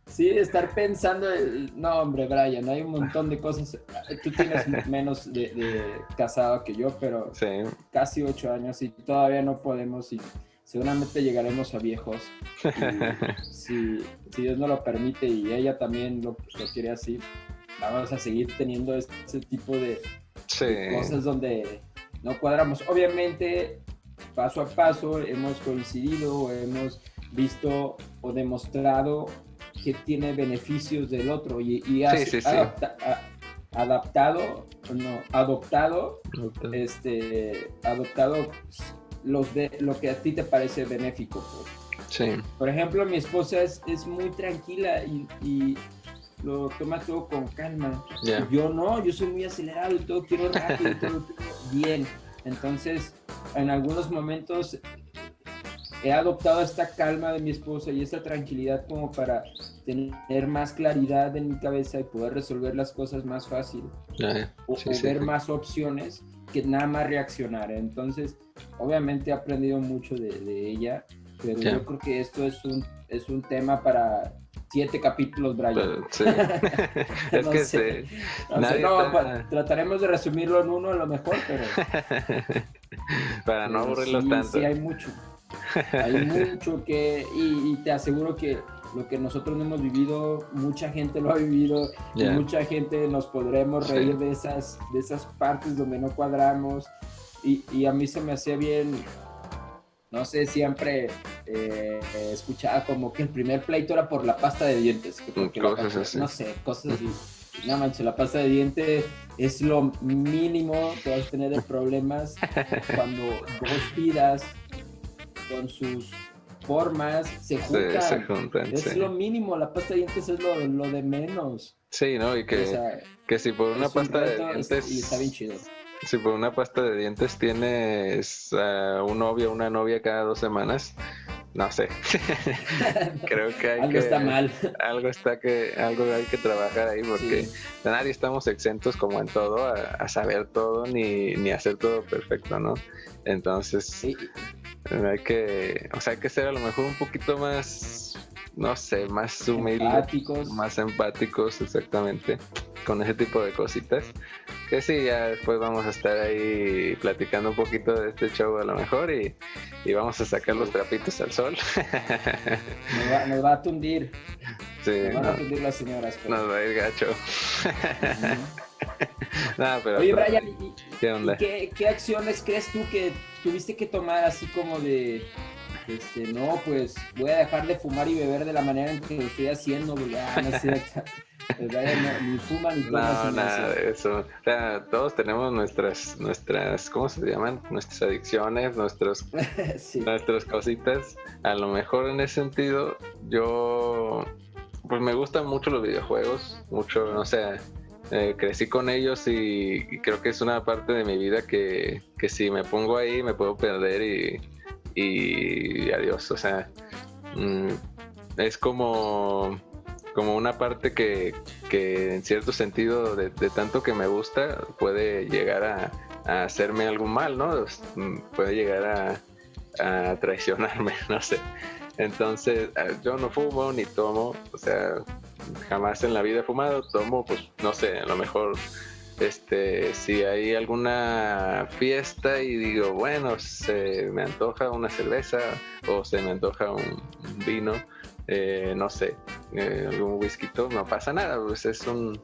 B: Sí, estar pensando, no, hombre, Brian, hay un montón de cosas. Tú tienes menos de casado que yo, pero casi 8 años y todavía no podemos, y seguramente llegaremos a viejos. Si Dios no lo permite y ella también lo quiere así, vamos a seguir teniendo ese tipo de cosas donde no cuadramos. Obviamente, paso a paso hemos coincidido, hemos visto o demostrado que tiene beneficios del otro y adoptado lo que a ti te parece benéfico. Por ejemplo, mi esposa es muy tranquila y lo toma todo con calma. Yo no, yo soy muy acelerado y todo quiero rápido y todo bien. Entonces, en algunos momentos he adoptado esta calma de mi esposa y esta tranquilidad como para tener más claridad en mi cabeza y poder resolver las cosas más fácil o ver más opciones que nada más reaccionar. Entonces, obviamente he aprendido mucho de ella, pero yo creo que esto es un tema para 7 capítulos, Brian. Trataremos de resumirlo en uno a lo mejor, pero
A: para no aburrirlos tanto.
B: Sí, hay mucho y te aseguro que lo que nosotros no hemos vivido, mucha gente lo ha vivido y mucha gente nos podremos reír de esas partes donde no cuadramos y a mí se me hacía bien, no sé, siempre escuchaba como que el primer pleito era por la pasta de dientes,
A: así.
B: No sé, cosas así. No manches, la pasta de dientes es lo mínimo que vas a tener de problemas cuando 2 vidas con sus formas se juntan. Es lo mínimo, la pasta de dientes es lo de menos.
A: Sí, ¿no? Y que si por una pasta de dientes...
B: Y está bien chido.
A: Si por una pasta de dientes tienes un novio o una novia cada 2 semanas, no sé. Creo que hay
B: Algo está mal.
A: algo hay que trabajar ahí, porque
B: Sí.
A: nadie estamos exentos como en todo a saber todo ni hacer todo perfecto, ¿no? Entonces
B: Y-
A: hay que ser a lo mejor un poquito más, no sé, más humildes,
B: Empáticos.
A: más empáticos, exactamente, con ese tipo de cositas. Que sí, ya después vamos a estar ahí platicando un poquito de este show a lo mejor y vamos a sacar los trapitos al sol.
B: Nos va a tundir.
A: Sí,
B: Nos van
A: no,
B: a tundir las señoras. Pero...
A: nos va a ir gacho.
B: Ujú.
A: No, pero
B: Oye,
A: todo
B: Brian,
A: bien.
B: ¿y,
A: ¿Qué
B: y
A: onda?
B: qué acciones crees tú que tuviste que tomar así como de, no, pues voy a dejar de fumar y beber de la manera en que lo estoy haciendo, ¿verdad? No es cierto. El Brian ni fuma ni toma
A: No,
B: sin
A: nada
B: eso.
A: de eso. O sea, todos tenemos nuestras, ¿cómo se llaman? Nuestras adicciones,
B: Sí,
A: nuestras cositas. A lo mejor en ese sentido, yo, pues me gustan mucho los videojuegos, mucho, no sé, crecí con ellos y creo que es una parte de mi vida que si me pongo ahí me puedo perder y adiós. O sea, mm, es como una parte que en cierto sentido de tanto que me gusta puede llegar a hacerme algún mal, ¿no? Puede llegar a traicionarme, no sé. Entonces, yo no fumo ni tomo, o sea, jamás en la vida he fumado, tomo, pues no sé, a lo mejor si hay alguna fiesta y digo, bueno, se me antoja una cerveza o se me antoja un vino, no sé, algún whisky, no pasa nada, pues es un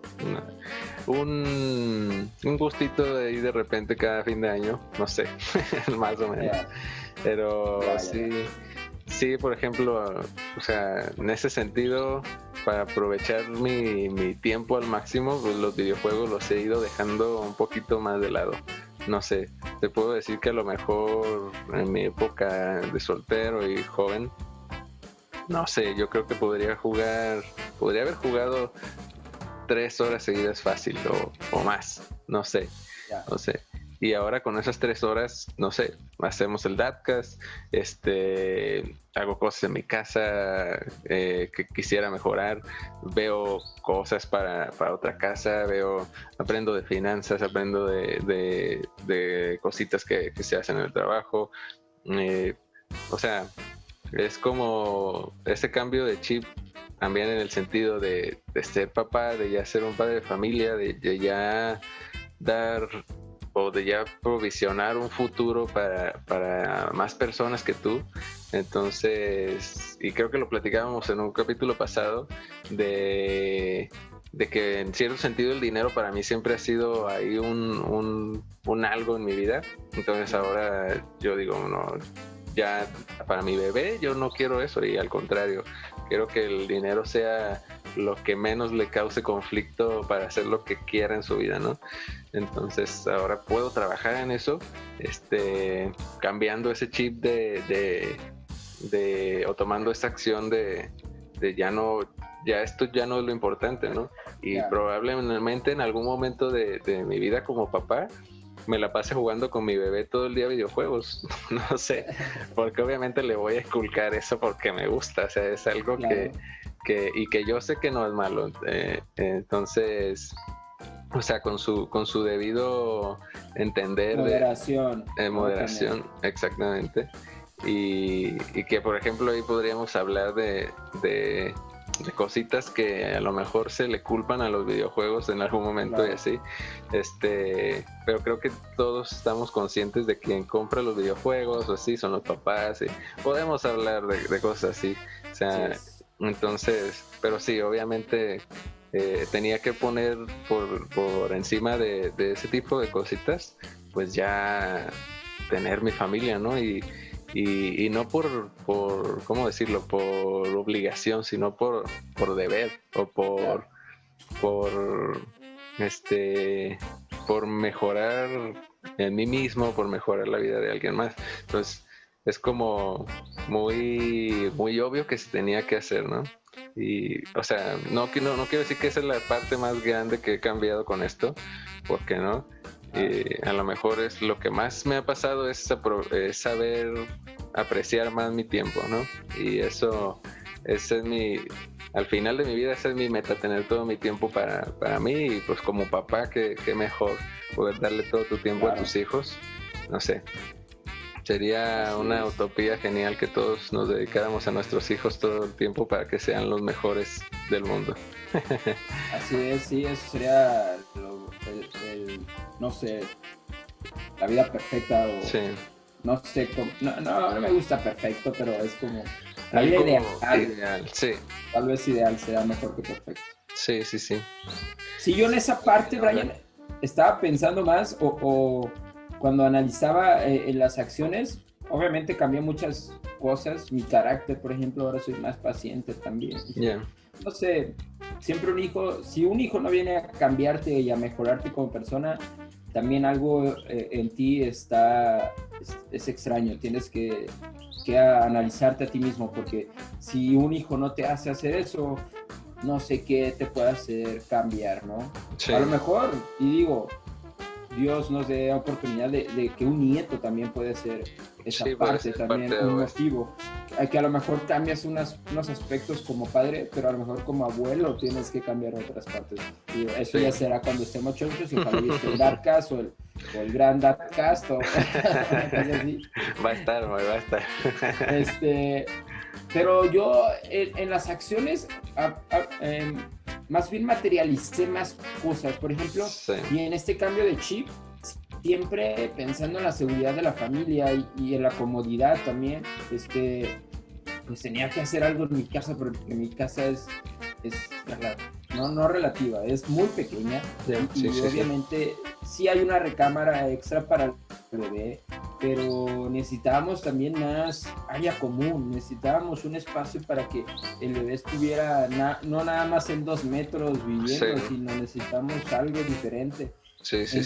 A: gustito de ahí de repente cada fin de año, no sé, más o menos.
B: ya,
A: Pero
B: ya.
A: sí, por ejemplo, o sea, en ese sentido, para aprovechar mi tiempo al máximo, pues los videojuegos los he ido dejando un poquito más de lado. No sé, te puedo decir que a lo mejor en mi época de soltero y joven, no sé, yo creo que podría haber jugado 3 horas seguidas fácil o más, no sé,
B: Ya.
A: no sé. Y ahora con esas 3 horas, no sé, hacemos el Datcast, hago cosas en mi casa que quisiera mejorar, veo cosas para otra casa, aprendo de finanzas, aprendo de cositas que se hacen en el trabajo. O sea, es como ese cambio de chip también en el sentido de ser papá, de ya ser un padre de familia, de ya dar o de ya provisionar un futuro para más personas que tú. Entonces, y creo que lo platicábamos en un capítulo pasado, de que en cierto sentido el dinero para mí siempre ha sido ahí un algo en mi vida. Entonces ahora yo digo, no, ya para mi bebé yo no quiero eso, y al contrario, quiero que el dinero sea lo que menos le cause conflicto para hacer lo que quiera en su vida, ¿no? Entonces ahora puedo trabajar en eso, cambiando ese chip o tomando esa acción de ya esto ya no es lo importante, ¿no? Y
B: Ya.
A: probablemente en algún momento de mi vida como papá me la pase jugando con mi bebé todo el día videojuegos, no sé, porque obviamente le voy a inculcar eso porque me gusta, o sea, es algo
B: Claro.
A: y que yo sé que no es malo, entonces, o sea, con su debido entender
B: Moderación.
A: de
B: Lo va a tener.
A: moderación, exactamente, y que por ejemplo ahí podríamos hablar de cositas que a lo mejor se le culpan a los videojuegos en algún momento,
B: Claro.
A: y así, pero creo que todos estamos conscientes de quien compra los videojuegos o así son los papás, y podemos hablar de cosas así, o sea,
B: Sí.
A: entonces, pero sí, obviamente tenía que poner por encima de ese tipo de cositas, pues ya tener mi familia, ¿no? Y no ¿cómo decirlo? Por obligación, sino por deber o
B: Claro.
A: por, este, por mejorar en mí mismo, por mejorar la vida de alguien más. Entonces, es como muy, muy obvio que se tenía que hacer, ¿no? Y, o sea, no quiero decir que esa es la parte más grande que he cambiado con esto, porque no, Y a lo mejor es lo que más me ha pasado es saber apreciar más mi tiempo, ¿no? Y ese es al final de mi vida, esa es mi meta, tener todo mi tiempo para mí. Y pues como papá, qué mejor poder darle todo tu tiempo a tus hijos. No sé, sería una utopía genial que todos nos dedicáramos a nuestros hijos todo el tiempo para que sean los mejores del mundo.
B: Así es, sí, eso sería no sé, la vida perfecta o
A: sí.
B: No sé cómo, no me gusta perfecto, pero es como la vida ideal.
A: Sí.
B: Tal vez ideal sea mejor que perfecto.
A: Sí.
B: Sí, yo en esa parte, Brian, estaba pensando más o cuando analizaba en las acciones, obviamente cambié muchas cosas. Mi carácter, por ejemplo, ahora soy más paciente también.
A: Yeah.
B: No sé, siempre si un hijo no viene a cambiarte y a mejorarte como persona, también algo en ti es extraño. Tienes que analizarte a ti mismo, porque si un hijo no te hace hacer eso, no sé qué te puede hacer cambiar, ¿no? Sí. A lo mejor, y digo, Dios nos dé la oportunidad de que un nieto también puede ser esa parte, también un motivo. Que a lo mejor cambias unos aspectos como padre, pero a lo mejor como abuelo tienes que cambiar otras partes. Y eso ya será cuando estemos chochos y ojalá esté el Darkcast o el gran Darkcast o así.
A: Va a estar.
B: Pero yo en las acciones más bien materialicé más cosas. Por ejemplo, y en este cambio de chip, siempre pensando en la seguridad de la familia y en la comodidad también, pues tenía que hacer algo en mi casa, porque mi casa es no relativa, es muy pequeña. Y obviamente sí hay una recámara extra para el bebé, pero necesitábamos también más área común, necesitábamos un espacio para que el bebé estuviera no nada más en 2 metros viviendo, sino necesitamos algo diferente.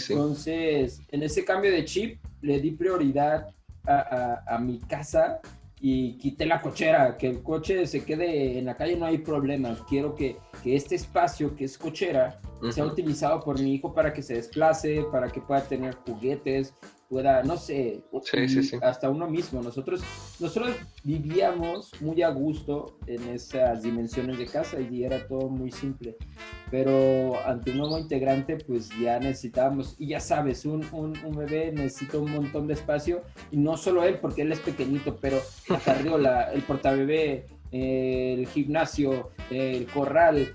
B: Entonces, en ese cambio de chip, le di prioridad a mi casa y quité la cochera, que el coche se quede en la calle, no hay problema. Quiero que este espacio que es cochera sea utilizado por mi hijo para que se desplace, para que pueda tener juguetes, pueda, no sé, hasta uno mismo. Nosotros vivíamos muy a gusto en esas dimensiones de casa y era todo muy simple. Pero ante un nuevo integrante, pues ya necesitábamos, y ya sabes, un bebé necesita un montón de espacio, y no solo él, porque él es pequeñito, pero la carriola, el portabebé, el gimnasio, el corral,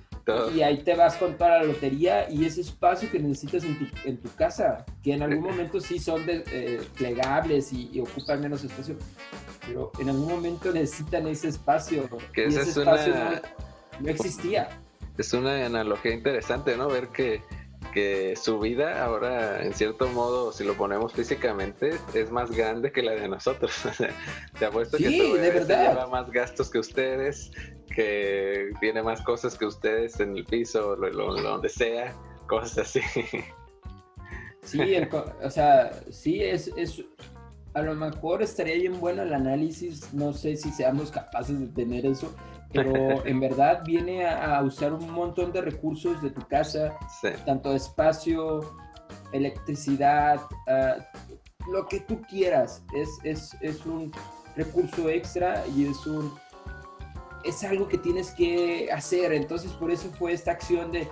B: y ahí te vas con toda la lotería y ese espacio que necesitas en tu casa, que en algún momento sí son plegables y ocupan menos espacio, pero en algún momento necesitan ese espacio,
A: que
B: y ese espacio no existía.
A: Es una analogía interesante, ¿no? Ver que su vida ahora, en cierto modo, si lo ponemos físicamente, es más grande que la de nosotros. Te apuesto que tu bebé lleva más gastos que ustedes, que tiene más cosas que ustedes en el piso, donde sea, cosas así.
B: Sí, o sea, sí, es a lo mejor estaría bien bueno el análisis, no sé si seamos capaces de tener eso, pero en verdad viene a usar un montón de recursos de tu casa, tanto espacio, electricidad, lo que tú quieras, es un recurso extra y es algo que tienes que hacer. Entonces por eso fue esta acción de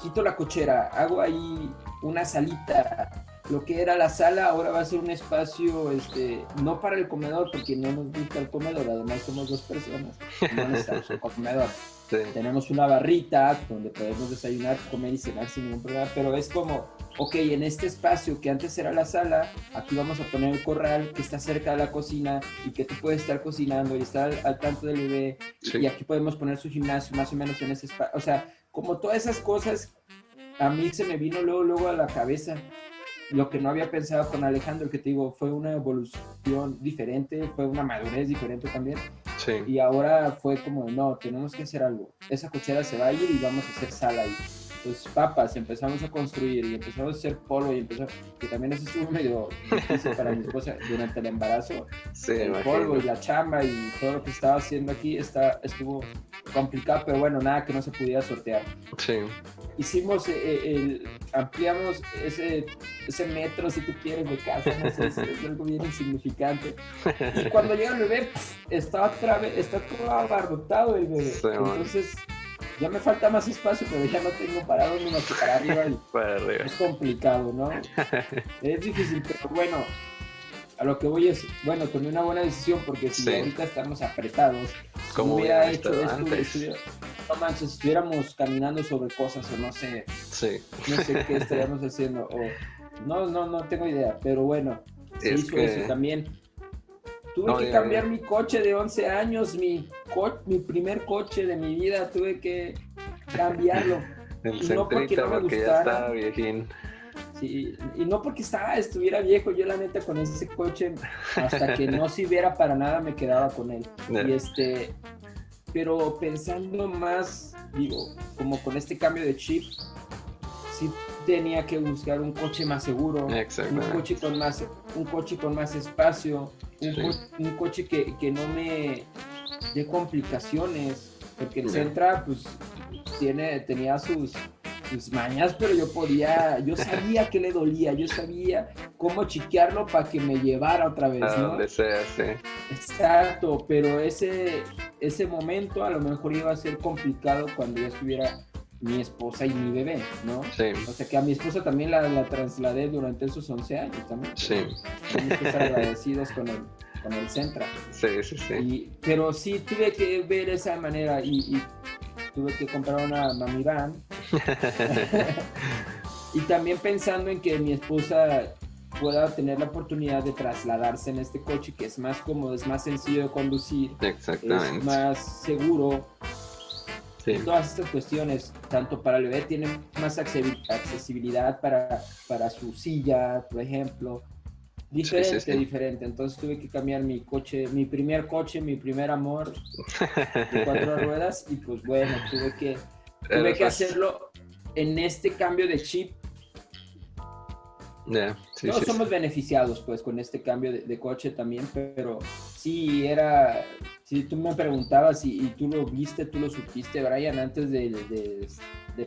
B: quito la cochera, hago ahí una salita. Lo que era la sala ahora va a ser un espacio, no para el comedor, porque no nos gusta el comedor, además somos 2 personas, no necesitamos un comedor. Tenemos una barrita donde podemos desayunar, comer y cenar sin ningún problema, pero es como, ok, en este espacio que antes era la sala, aquí vamos a poner el corral que está cerca de la cocina y que tú puedes estar cocinando y estar al tanto del bebé, y aquí podemos poner su gimnasio más o menos en ese espacio. O sea, como todas esas cosas, a mí se me vino luego a la cabeza. Lo que no había pensado con Alejandro, que te digo, fue una evolución diferente, fue una madurez diferente también. Y ahora fue como, no, tenemos que hacer algo. Esa cochera se va a ir y vamos a hacer sala ahí. Entonces, papas, empezamos a construir y empezamos a hacer polvo que también eso estuvo medio difícil para mi esposa durante el embarazo. El polvo y la chamba y todo lo que estaba haciendo aquí estuvo complicado, pero bueno, nada que no se pudiera sortear. hicimos, ampliamos ese metro, si tú quieres, de casa, no sé, es algo bien insignificante. Y cuando llega el bebé, está todo abarrotado el bebé.
A: Sí,
B: entonces, ya me falta más espacio, pero ya no tengo para dónde más que para arriba. Y
A: para arriba.
B: es complicado, ¿no? Es difícil, pero bueno, a lo que voy es, bueno, tomé una buena decisión, porque si ahorita estamos apretados, si no hubiera hecho esto, no manches, si estuviéramos caminando sobre cosas o no sé qué estaríamos haciendo, o no tengo idea, pero bueno, se hizo eso también. Tuve que cambiar mi coche de 11 años, mi primer coche de mi vida, tuve que cambiarlo.
A: El no porque no me gustara, ya estaba viejín.
B: Sí, y no porque estuviera viejo, yo la neta con ese coche, hasta que no sirviera para nada, me quedaba con él. Y pero pensando más, digo, como con este cambio de chip, sí tenía que buscar un coche más seguro, un coche con más espacio, un coche que no me dé complicaciones, porque el Sentra pues tenía sus mañas, pero yo sabía que le dolía, yo sabía cómo chiquearlo para que me llevara otra vez,
A: ¿no? Donde sea, sí.
B: Exacto, pero ese momento a lo mejor iba a ser complicado cuando ya estuviera mi esposa y mi bebé, ¿no?
A: Sí.
B: O sea que a mi esposa también la trasladé durante esos 11 años también.
A: Sí.
B: Tenemos que estar agradecidos con el Sentra.
A: Sí.
B: Pero sí tuve que ver esa manera y tuve que comprar una mami van. Y también pensando en que mi esposa pueda tener la oportunidad de trasladarse en este coche, que es más cómodo, es más sencillo de conducir, es más seguro. Sí. Todas estas cuestiones, tanto para el bebé, tiene más accesibilidad para su silla, por ejemplo. Diferente. Entonces tuve que cambiar mi coche, mi primer amor de 4 ruedas, y pues bueno, tuve que hacerlo en este cambio de chip. Todos somos beneficiados pues con este cambio de coche también, pero sí si tú me preguntabas y tú lo viste, tú lo supiste, Brian, antes de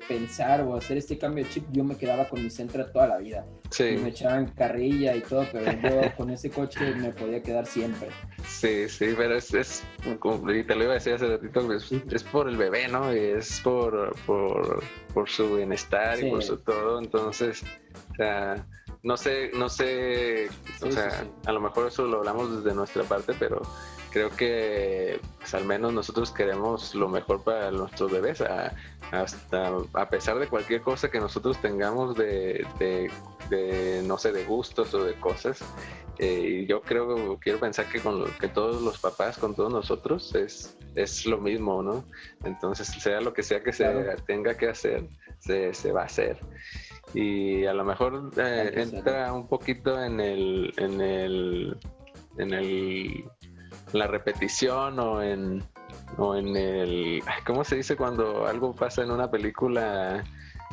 B: pensar o hacer este cambio de chip, yo me quedaba con mi Sentra toda la vida. Y me echaban carrilla y todo, pero yo con ese coche me podía quedar siempre.
A: Sí, pero es como, y te lo iba a decir hace ratito, es por el bebé, ¿no? Y es por su bienestar y por su todo, entonces, o sea, no sé, o sea, a lo mejor eso lo hablamos desde nuestra parte, pero creo que pues, al menos nosotros queremos lo mejor para nuestros bebés, hasta a pesar de cualquier cosa que nosotros tengamos de no sé, de gustos o de cosas. Y yo quiero pensar que todos los papás, con todos nosotros, es lo mismo, ¿no? Entonces, sea lo que sea que se tenga que hacer, se va a hacer. Y a lo mejor entra un poquito en la repetición o en el, ¿cómo se dice cuando algo pasa en una película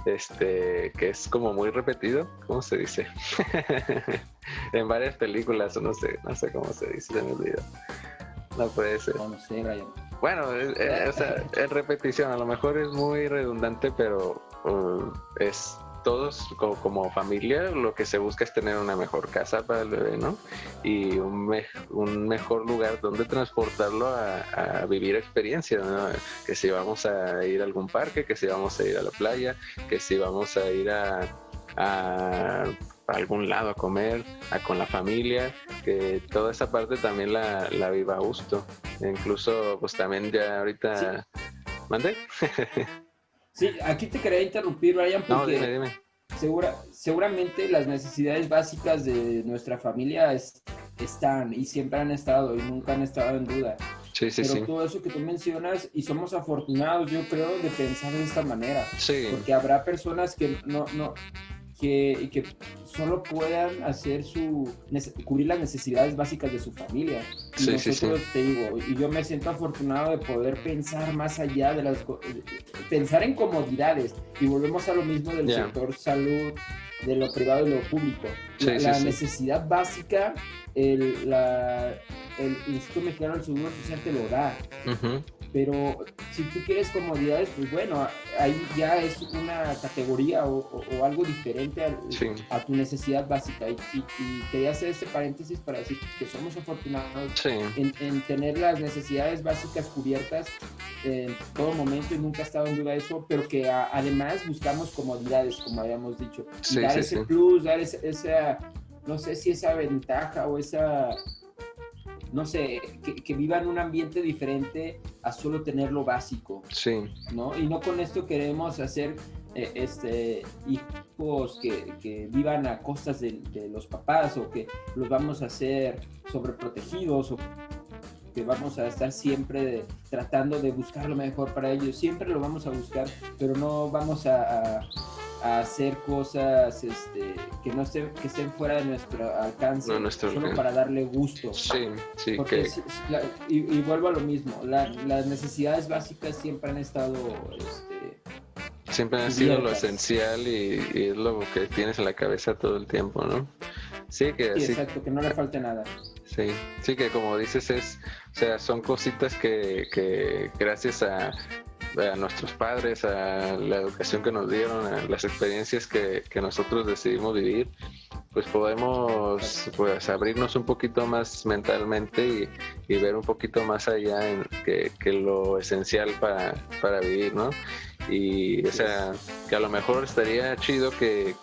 A: que es como muy repetido? ¿Cómo se dice? En varias películas, no sé cómo se dice, se me olvidó. No puede ser.
B: No sé, Brian.
A: Bueno, o sea, es repetición, a lo mejor es muy redundante, pero es todos como familia lo que se busca es tener una mejor casa para el bebé, ¿no? Y un mejor lugar donde transportarlo a vivir experiencias, ¿no? Que si vamos a ir a algún parque, que si vamos a ir a la playa, que si vamos a ir a algún lado a comer, con la familia, que toda esa parte también la viva a gusto. Incluso pues también ya ahorita... ¿Sí? ¿Mande?
B: Sí, aquí te quería interrumpir, Brian, porque
A: dime.
B: Seguramente las necesidades básicas de nuestra familia están y siempre han estado y nunca han estado en duda. Pero todo eso que tú mencionas, y somos afortunados, yo creo, de pensar de esta manera. Porque habrá personas que que solo puedan hacer cubrir las necesidades básicas de su familia. Y nosotros, te digo, y yo me siento afortunado de poder pensar más allá de pensar en comodidades, y volvemos a lo mismo del sector salud, de lo privado y lo público. La necesidad básica, el Instituto Mexicano del Seguro Social te lo da. pero si tú quieres comodidades, pues bueno, ahí ya es una categoría o algo diferente
A: Sí,
B: a tu necesidad básica. Y quería hacer este paréntesis para decir que somos afortunados
A: sí,
B: en tener las necesidades básicas cubiertas en todo momento y nunca ha estado en duda eso, pero que además buscamos comodidades, como habíamos dicho, y
A: sí,
B: dar
A: sí,
B: ese
A: sí,
B: plus, dar esa, no sé si esa ventaja o esa, no sé, que vivan un ambiente diferente a solo tener lo básico,
A: sí,
B: ¿no? Y no con esto queremos hacer hijos que vivan a costas de los papás o que los vamos a hacer sobreprotegidos o que vamos a estar siempre tratando de buscar lo mejor para ellos. Siempre lo vamos a buscar, pero no vamos a hacer cosas que no estén, que estén fuera de nuestro alcance,
A: no nuestro
B: solo
A: alcance.
B: para darle gusto.
A: Sí, sí,
B: Porque
A: que
B: y vuelvo a lo mismo, las necesidades básicas siempre han estado
A: siempre ha sido lo
B: cubiertas.
A: esencial y es lo que tienes en la cabeza todo el tiempo, ¿no? Sí, que
B: Sí,
A: así,
B: exacto, que no le falte nada.
A: sí, sí que como dices o sea, son cositas que gracias a nuestros padres, a la educación que nos dieron, a las experiencias que nosotros decidimos vivir, pues podemos pues abrirnos un poquito más mentalmente y ver un poquito más allá en que lo esencial para vivir, ¿no? Y o sea, que a lo mejor estaría chido que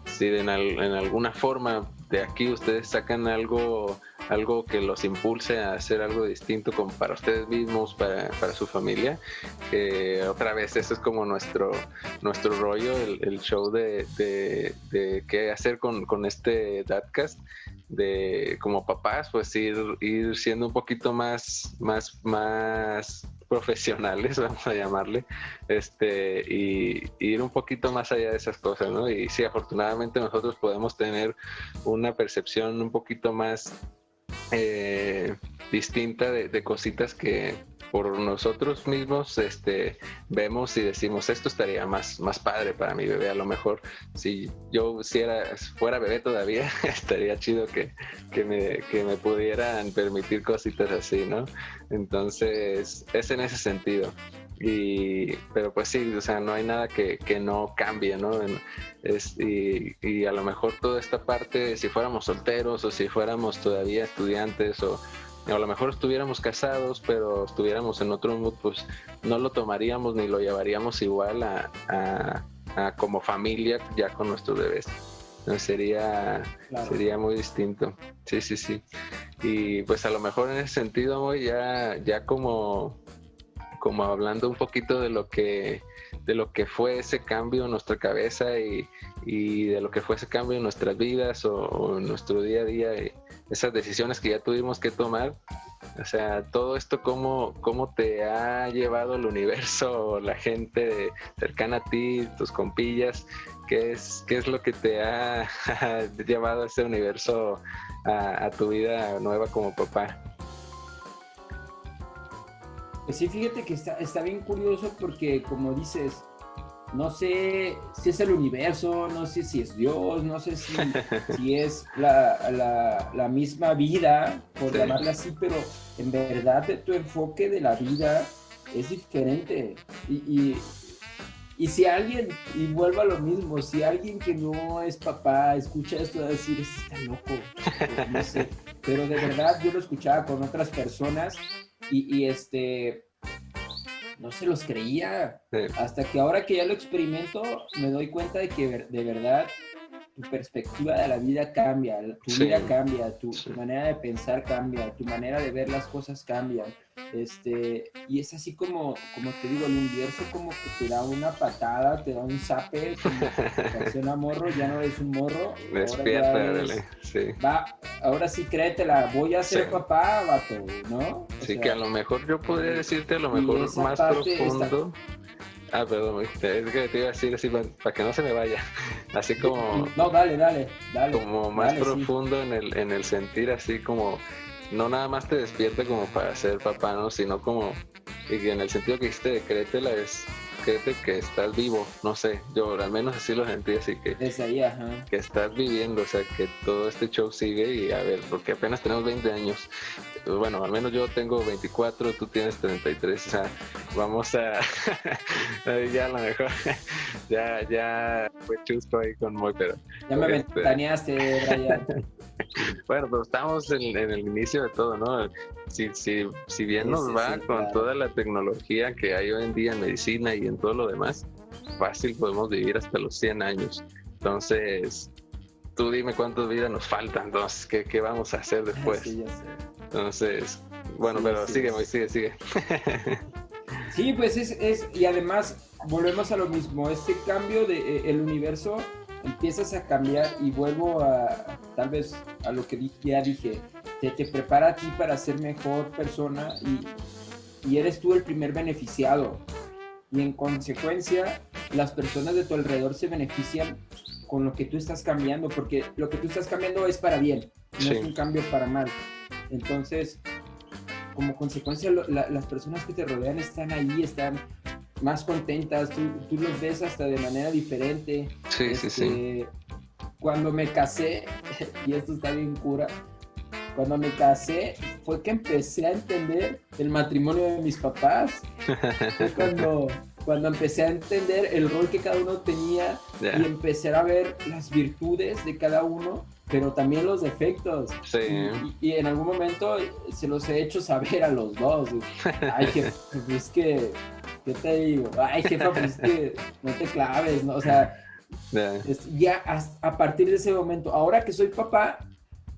A: si en alguna forma de aquí ustedes sacan algo que los impulse a hacer algo distinto como para ustedes mismos, para su familia, que otra vez eso es como nuestro rollo, el show de qué hacer con este Dadcast, de como papás, pues ir siendo un poquito más profesionales, vamos a llamarle, y ir un poquito más allá de esas cosas, ¿no? Y sí, afortunadamente nosotros podemos tener una percepción un poquito más distinta de cositas que por nosotros mismos vemos y decimos, esto estaría más padre para mi bebé. A lo mejor si yo fuera bebé todavía, estaría chido que me pudieran permitir cositas así, ¿no? Entonces es en ese sentido. Pero pues sí, o sea, no hay nada que no cambie, ¿no? Y a lo mejor toda esta parte, si fuéramos solteros o si fuéramos todavía estudiantes o a lo mejor estuviéramos casados, pero estuviéramos en otro mood, pues no lo tomaríamos ni lo llevaríamos igual a como familia ya con nuestros bebés. Entonces sería muy distinto. Sí, sí, sí. Y pues a lo mejor en ese sentido, Moy, ya como hablando un poquito de lo que fue ese cambio en nuestra cabeza y de lo que fue ese cambio en nuestras vidas o en nuestro día a día, y esas decisiones que ya tuvimos que tomar. O sea, todo esto, ¿cómo te ha llevado el universo, la gente cercana a ti, tus compillas? ¿Qué es lo que te ha llevado a ese universo, a tu vida nueva como papá?
B: Pues sí, fíjate que está bien curioso porque, como dices, no sé si es el universo, no sé si es Dios, no sé si es la misma vida, por
A: Sí.
B: llamarla así, pero en verdad tu enfoque de la vida es diferente. Y si alguien, y vuelvo a lo mismo, si alguien que no es papá escucha esto, va a decir, este está loco, no sé. Pero de verdad yo lo escuchaba con otras personas y no se los creía.
A: Sí.
B: Hasta que ahora que ya lo experimento, me doy cuenta de que de verdad tu perspectiva de la vida cambia, tu
A: Sí.
B: vida cambia, tu
A: Sí.
B: manera de pensar cambia, tu manera de ver las cosas cambia. Y es así como te digo, el universo como que te da una patada, te da un zape, como reacciona morro, ya no eres un morro.
A: Despierta,
B: ahora
A: dale. Sí.
B: ahora sí créetela, voy a ser
A: Sí.
B: papá, vato, ¿no? O
A: Sí,
B: sea,
A: que a lo mejor yo podría decirte a lo
B: y
A: mejor
B: esa
A: más
B: parte
A: profundo. Perdón, es que te iba a decir así para que no se me vaya. Así como
B: No, dale.
A: como más
B: dale,
A: profundo en el sentir, así como no nada más te despierta como para ser papá, ¿no? Sino como, y en el sentido que dijiste de créetela, es que es de que estás vivo, no sé, yo al menos así lo sentí, así que
B: Desde ahí, ajá.
A: que estás viviendo, o sea, que todo este show sigue y a ver, porque apenas tenemos 20 años, bueno, al menos yo tengo 24, tú tienes 33, o sea, vamos a, ya a lo mejor, ya fue chusco ahí con Moy, pero...
B: Ya me ventaneaste, Brian.
A: Bueno, pero estamos en el inicio de todo, ¿no? Si bien nos va con
B: claro.
A: toda la tecnología que hay hoy en día en medicina y en todo lo demás, fácil podemos vivir hasta los 100 años. Entonces, tú dime cuántas vidas nos faltan, entonces, ¿qué vamos a hacer después?
B: Sí, ya sé.
A: Entonces, bueno,
B: Sí,
A: pero
B: sí,
A: sigue,
B: sí.
A: Moy, sigue.
B: Sí, pues y además volvemos a lo mismo, este cambio de el universo, empiezas a cambiar y vuelvo a tal vez a lo que ya dije, te prepara a ti para ser mejor persona y eres tú el primer beneficiado y en consecuencia las personas de tu alrededor se benefician con lo que tú estás cambiando, porque lo que tú estás cambiando es para bien, no
A: Sí.
B: es un cambio para mal. Entonces, como consecuencia, las personas que te rodean están ahí, están más contentas, tú los ves hasta de manera diferente.
A: Sí, sí.
B: Cuando me casé, y esto está bien cura, cuando me casé fue que empecé a entender el matrimonio de mis papás. Fue cuando empecé a entender el rol que cada uno tenía y empecé a ver las virtudes de cada uno, pero también los defectos.
A: Sí.
B: Y en algún momento se los he hecho saber a los dos. Ay, jefa, pues es que, ¿qué te digo? Ay, jefa, pues es que no te claves, ¿no? O sea, ya a partir de ese momento, ahora que soy papá,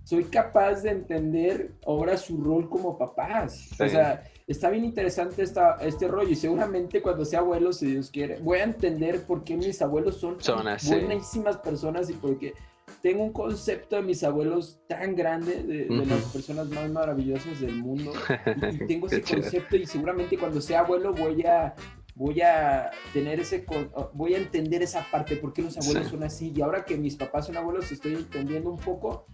B: soy capaz de entender ahora su rol como papás. Sí. O sea, está bien interesante este rollo y seguramente cuando sea abuelo, si Dios quiere, voy a entender por qué mis abuelos son buenísimas personas y por qué tengo un concepto de mis abuelos tan grande, de las personas más maravillosas del mundo. Y tengo ese concepto y seguramente cuando sea abuelo voy a tener voy a entender esa parte, por qué los abuelos son así. Y ahora que mis papás son abuelos, estoy entendiendo un poco,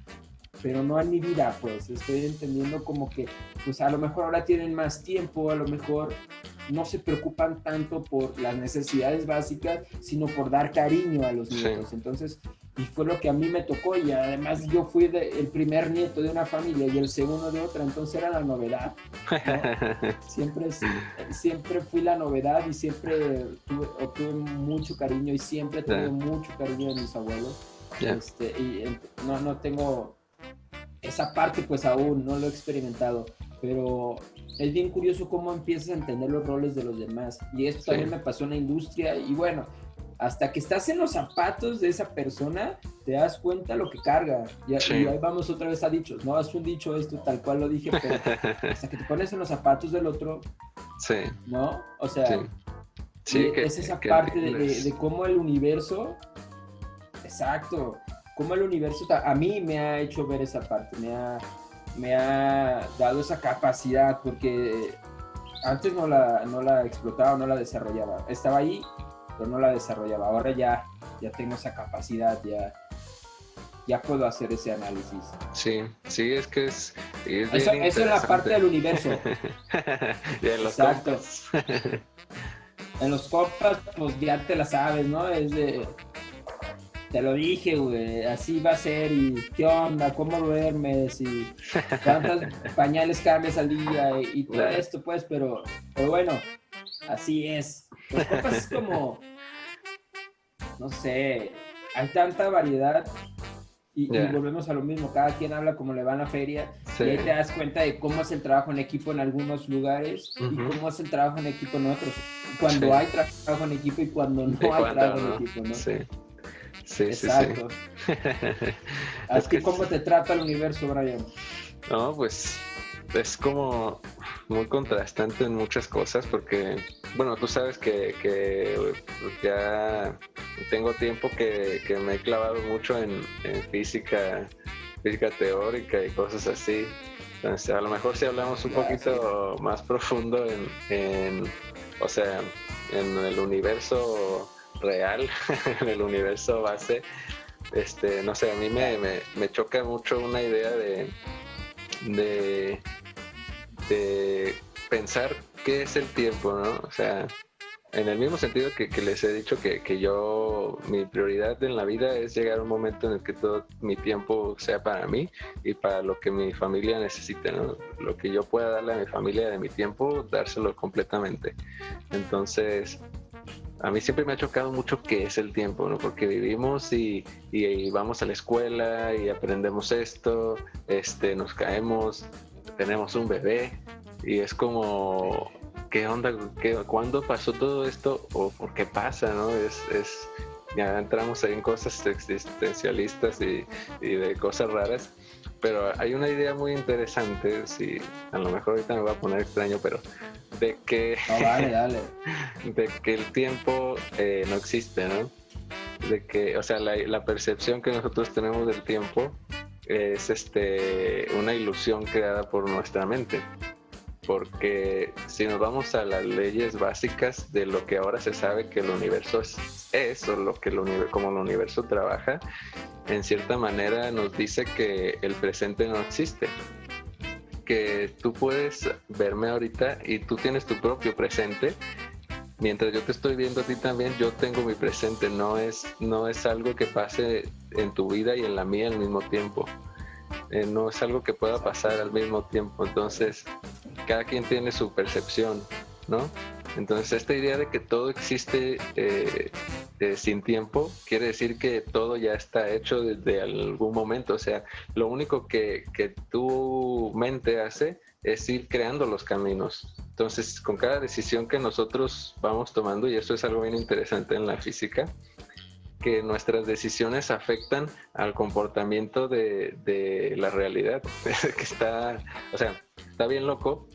B: pero no en mi vida, pues estoy entendiendo como que, pues a lo mejor ahora tienen más tiempo, a lo mejor no se preocupan tanto por las necesidades básicas, sino por dar cariño a los nietos. Entonces, y fue lo que a mí me tocó, y además yo fui el primer nieto de una familia y el segundo de otra, entonces era la novedad, ¿no? Siempre fui la novedad y siempre obtuve mucho cariño y siempre tuve mucho cariño de mis abuelos. Y no tengo esa parte, pues aún no lo he experimentado, pero es bien curioso cómo empiezas a entender los roles de los demás, y esto también me pasó en la industria, y bueno, hasta que estás en los zapatos de esa persona, te das cuenta lo que carga, y ahí vamos otra vez a dichos, no es un dicho esto tal cual lo dije, pero hasta que te pones en los zapatos del otro, ¿no? O sea, es esa parte de cómo el universo, exacto, cómo el universo a mí me ha hecho ver esa parte, me ha dado esa capacidad, porque antes no la explotaba, no la desarrollaba. Estaba ahí, pero no la desarrollaba. Ahora ya tengo esa capacidad, ya puedo hacer ese análisis.
A: Sí, es que es
B: eso es la parte del universo.
A: Y en los
B: compas. En los compas, pues ya te la sabes, ¿no? Es de... Te lo dije, güey, así va a ser, y qué onda, cómo duermes, y cuántos pañales cambias al día, y todo esto, pues, pero bueno, así es. Los compas es como, no sé, hay tanta variedad, y volvemos a lo mismo, cada quien habla como le va en la feria, y ahí te das cuenta de cómo es el trabajo en equipo en algunos lugares, y cómo es el trabajo en equipo en otros, cuando hay trabajo en equipo y cuando no hay trabajo en equipo, ¿no?
A: Sí.
B: Exacto. ¿A ti cómo te trata el universo, Brian?
A: No, pues es como muy contrastante en muchas cosas, porque, bueno, tú sabes que ya tengo tiempo que me he clavado mucho en física teórica y cosas así. Entonces, a lo mejor si hablamos un poquito más profundo o sea, en el universo real, en el universo base, no sé, a mí me choca mucho una idea de pensar qué es el tiempo, ¿no? O sea, en el mismo sentido que les he dicho que yo, mi prioridad en la vida es llegar a un momento en el que todo mi tiempo sea para mí y para lo que mi familia necesite, ¿no? Lo que yo pueda darle a mi familia de mi tiempo, dárselo completamente. Entonces, a mí siempre me ha chocado mucho qué es el tiempo, ¿no? Porque vivimos y vamos a la escuela y aprendemos esto, nos caemos, tenemos un bebé y es como, ¿qué onda? ¿Cuándo pasó todo esto? ¿O por qué pasa, no? Ya entramos ahí en cosas existencialistas y de cosas raras, pero hay una idea muy interesante, si a lo mejor ahorita me voy a poner extraño, pero de que,
B: No, dale.
A: de que el tiempo no existe, ¿no? De que, o sea, la percepción que nosotros tenemos del tiempo es una ilusión creada por nuestra mente. Porque si nos vamos a las leyes básicas de lo que ahora se sabe que el universo es o como el universo trabaja, en cierta manera nos dice que el presente no existe. Que tú puedes verme ahorita y tú tienes tu propio presente. Mientras yo te estoy viendo a ti también, yo tengo mi presente. No es algo que pase en tu vida y en la mía al mismo tiempo. No es algo que pueda pasar al mismo tiempo. Entonces, cada quien tiene su percepción, ¿no? Entonces, esta idea de que todo existe sin tiempo quiere decir que todo ya está hecho desde algún momento. O sea, lo único que tu mente hace es ir creando los caminos. Entonces, con cada decisión que nosotros vamos tomando, y eso es algo bien interesante en la física, que nuestras decisiones afectan al comportamiento de la realidad. Que está bien loco,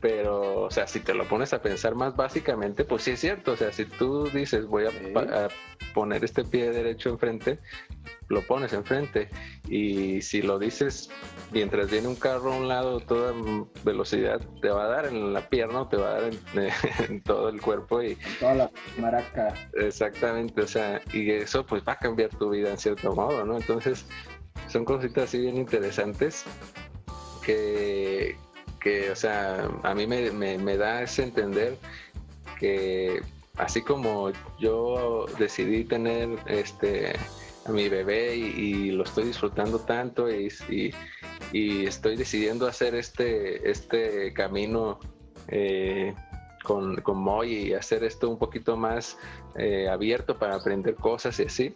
A: pero, o sea, si te lo pones a pensar más básicamente, pues sí es cierto. O sea, si tú dices, voy a poner este pie derecho enfrente, lo pones enfrente. Y si lo dices mientras viene un carro a un lado a toda velocidad, te va a dar en la pierna o te va a dar en todo el cuerpo. Y
B: toda la maraca.
A: Exactamente, o sea, y eso pues va a cambiar tu vida en cierto modo, ¿no? Entonces, son cositas así bien interesantes que o sea, a mí me da ese entender que así como yo decidí tener a mi bebé y lo estoy disfrutando tanto y estoy decidiendo hacer este camino con Moy y hacer esto un poquito más abierto para aprender cosas y así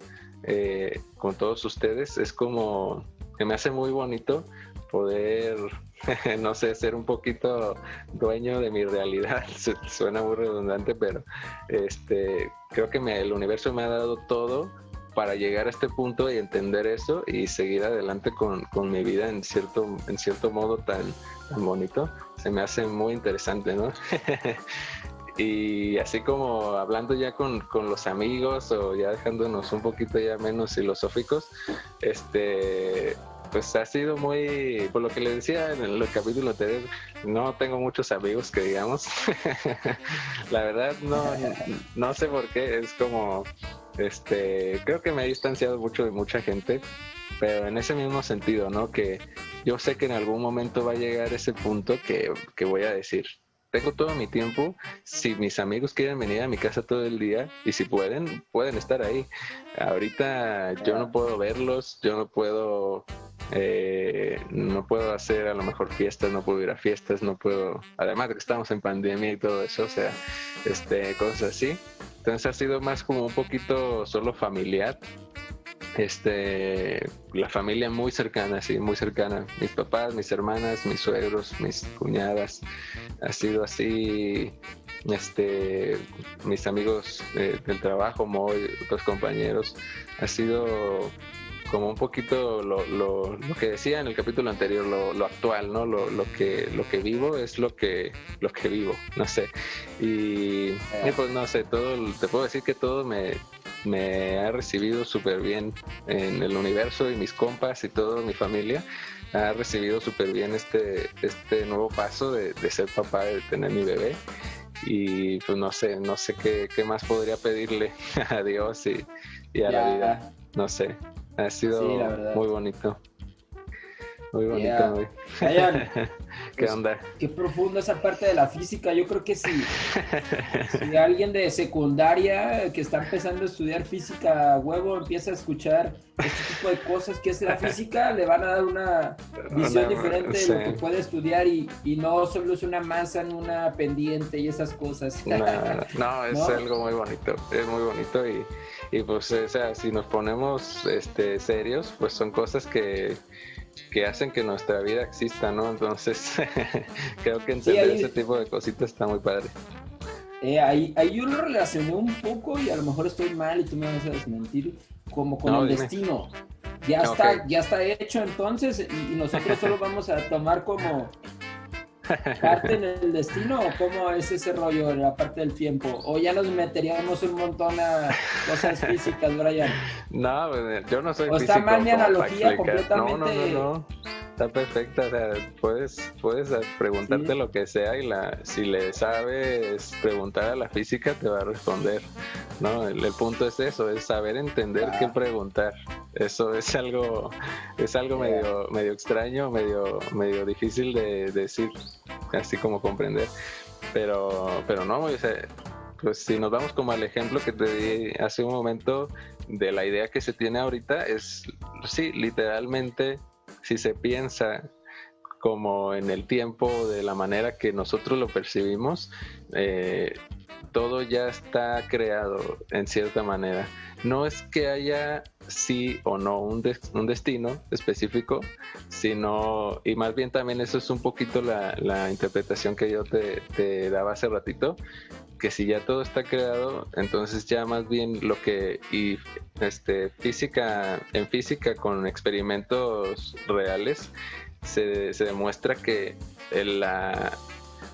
A: con todos ustedes, es como que me hace muy bonito poder no sé, ser un poquito dueño de mi realidad. Suena muy redundante, pero creo que el universo me ha dado todo para llegar a este punto y entender eso y seguir adelante con mi vida en cierto modo tan bonito. Se me hace muy interesante, ¿no? Y así como hablando ya con los amigos o ya dejándonos un poquito ya menos filosóficos, pues ha sido muy, por lo que les decía en el capítulo anterior, no tengo muchos amigos que digamos. La verdad no sé por qué, es como, creo que me he distanciado mucho de mucha gente, pero en ese mismo sentido, ¿no? Que yo sé que en algún momento va a llegar ese punto que voy a decir, tengo todo mi tiempo, si mis amigos quieren venir a mi casa todo el día y si pueden estar ahí. Ahorita yo no puedo verlos, yo no puedo hacer a lo mejor fiestas, no puedo ir a fiestas, no puedo, además de que estamos en pandemia y todo eso, o sea, cosas así. Entonces ha sido más como un poquito solo familiar. La familia muy cercana, sí, muy cercana. Mis papás, mis hermanas, mis suegros, mis cuñadas. Ha sido así, mis amigos del trabajo, otros compañeros. Ha sido como un poquito lo que decía en el capítulo anterior, lo actual, ¿no? Lo que vivo es lo que vivo, no sé. Y pues no sé, te puedo decir que todo me ha recibido súper bien en el universo y mis compas y toda mi familia ha recibido súper bien este nuevo paso de ser papá, de tener mi bebé. Y pues no sé qué más podría pedirle a Dios y a la vida, no sé. Ha sido muy bonito. Muy bonito,
B: Yeah.
A: muy.
B: Brian,
A: ¿Qué
B: pues,
A: onda?
B: qué profundo esa parte de la física. Yo creo que si alguien de secundaria que está empezando a estudiar física a huevo empieza a escuchar este tipo de cosas que es la física, le van a dar una visión diferente de lo que puede estudiar y no solo es una masa en una pendiente y esas cosas.
A: No, es
B: ¿No?
A: algo muy bonito, es muy bonito y pues, o sea, si nos ponemos serios, pues son cosas que hacen que nuestra vida exista, ¿no? Entonces, creo que entender ese tipo de cositas está muy padre.
B: Ahí yo lo relacioné un poco y a lo mejor estoy mal y tú me vas a desmentir, como con el destino. Ya está hecho entonces y nosotros solo vamos a tomar como parte en el destino, o cómo es ese rollo en la parte del tiempo, o ya nos meteríamos un montón a cosas físicas, Brian.
A: No, yo no soy
B: físico. O está mal mi analogía completamente.
A: No. Está perfecta, o sea, puedes preguntarte lo que sea y si le sabes preguntar a la física te va a responder, ¿no? El punto es eso, es saber entender qué preguntar. Eso es algo medio extraño, medio difícil de decir, así como comprender, pero no, o sea, pues si nos vamos como al ejemplo que te di hace un momento de la idea que se tiene ahorita, es, sí, literalmente, si se piensa como en el tiempo de la manera que nosotros lo percibimos, todo ya está creado en cierta manera. No es que haya sí o no un destino específico, sino, y más bien también eso es un poquito la interpretación que yo te daba hace ratito, que si ya todo está creado, entonces ya más bien lo que en física con experimentos reales se demuestra que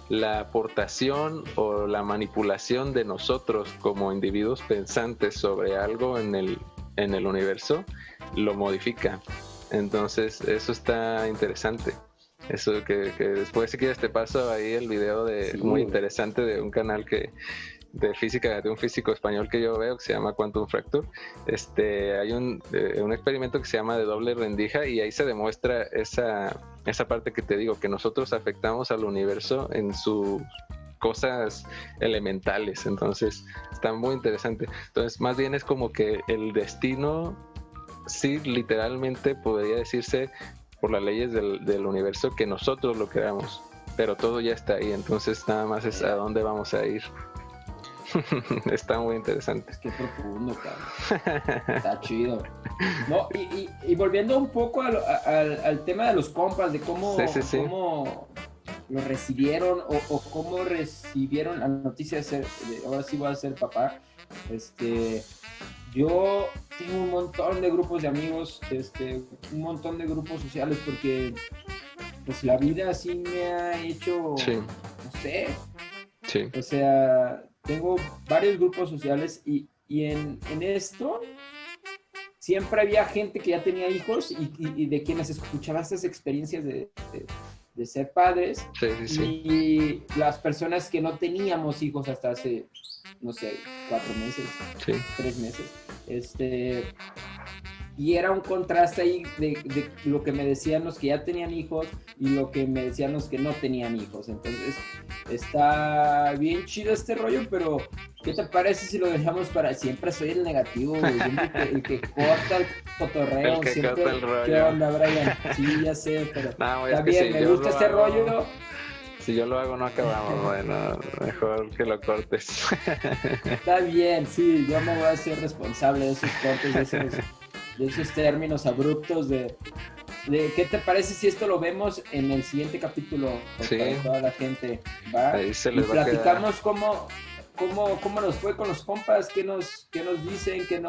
A: la aportación o la manipulación de nosotros como individuos pensantes sobre algo en el universo lo modifica. Entonces eso está interesante. Eso que después, si quieres, te paso ahí el video muy interesante de un canal de física, de un físico español que yo veo, que se llama Quantum Fracture. Hay un experimento que se llama de doble rendija y ahí se demuestra esa parte que te digo, que nosotros afectamos al universo en sus cosas elementales. Entonces está muy interesante. Entonces más bien es como que el destino, sí, literalmente podría decirse por las leyes del universo, que nosotros lo creamos, pero todo ya está ahí, entonces nada más es a dónde vamos a ir. Está muy interesante.
B: Es que profundo, cabrón. Está chido. No, y volviendo un poco al tema de los compas, de cómo lo recibieron o cómo recibieron la noticia de ahora sí voy a ser papá. Yo tengo un montón de grupos de amigos, un montón de grupos sociales, porque pues la vida así me ha hecho, no sé, o sea, tengo varios grupos sociales y en esto siempre había gente que ya tenía hijos y de quienes escuchaba estas experiencias de ser padres y las personas que no teníamos hijos hasta hace, no sé, 4 meses, 3 meses, y era un contraste ahí de lo que me decían los que ya tenían hijos y lo que me decían los que no tenían hijos. Entonces está bien chido este rollo, pero ¿qué te parece si lo dejamos para siempre? Soy el negativo, el que corta el cotorreo,
A: el que
B: siempre.
A: Corta el rollo.
B: ¿Qué onda, Brian? Sí, ya sé, pero está bien,
A: si
B: me gusta este rollo.
A: Si yo lo hago no acabamos, bueno, mejor que lo cortes.
B: Está bien, sí, yo me voy a hacer responsable de esos cortes, de esos términos abruptos de ¿qué te parece si esto lo vemos en el siguiente capítulo? Para toda la gente, ¿va?
A: Ahí se les
B: y platicamos cómo nos fue con los compas, qué nos dicen, qué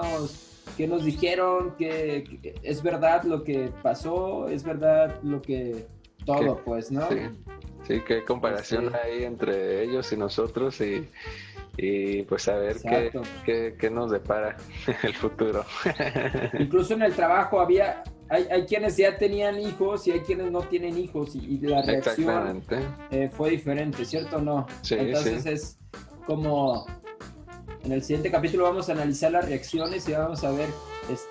B: nos dijeron, que es verdad lo que pasó, es verdad lo que todo, pues, ¿no?
A: Sí, qué comparación hay entre ellos y nosotros y pues a ver qué nos depara el futuro.
B: Incluso en el trabajo hay quienes ya tenían hijos y hay quienes no tienen hijos y la reacción fue diferente, ¿cierto o no?
A: Sí,
B: entonces es como en el siguiente capítulo vamos a analizar las reacciones y vamos a ver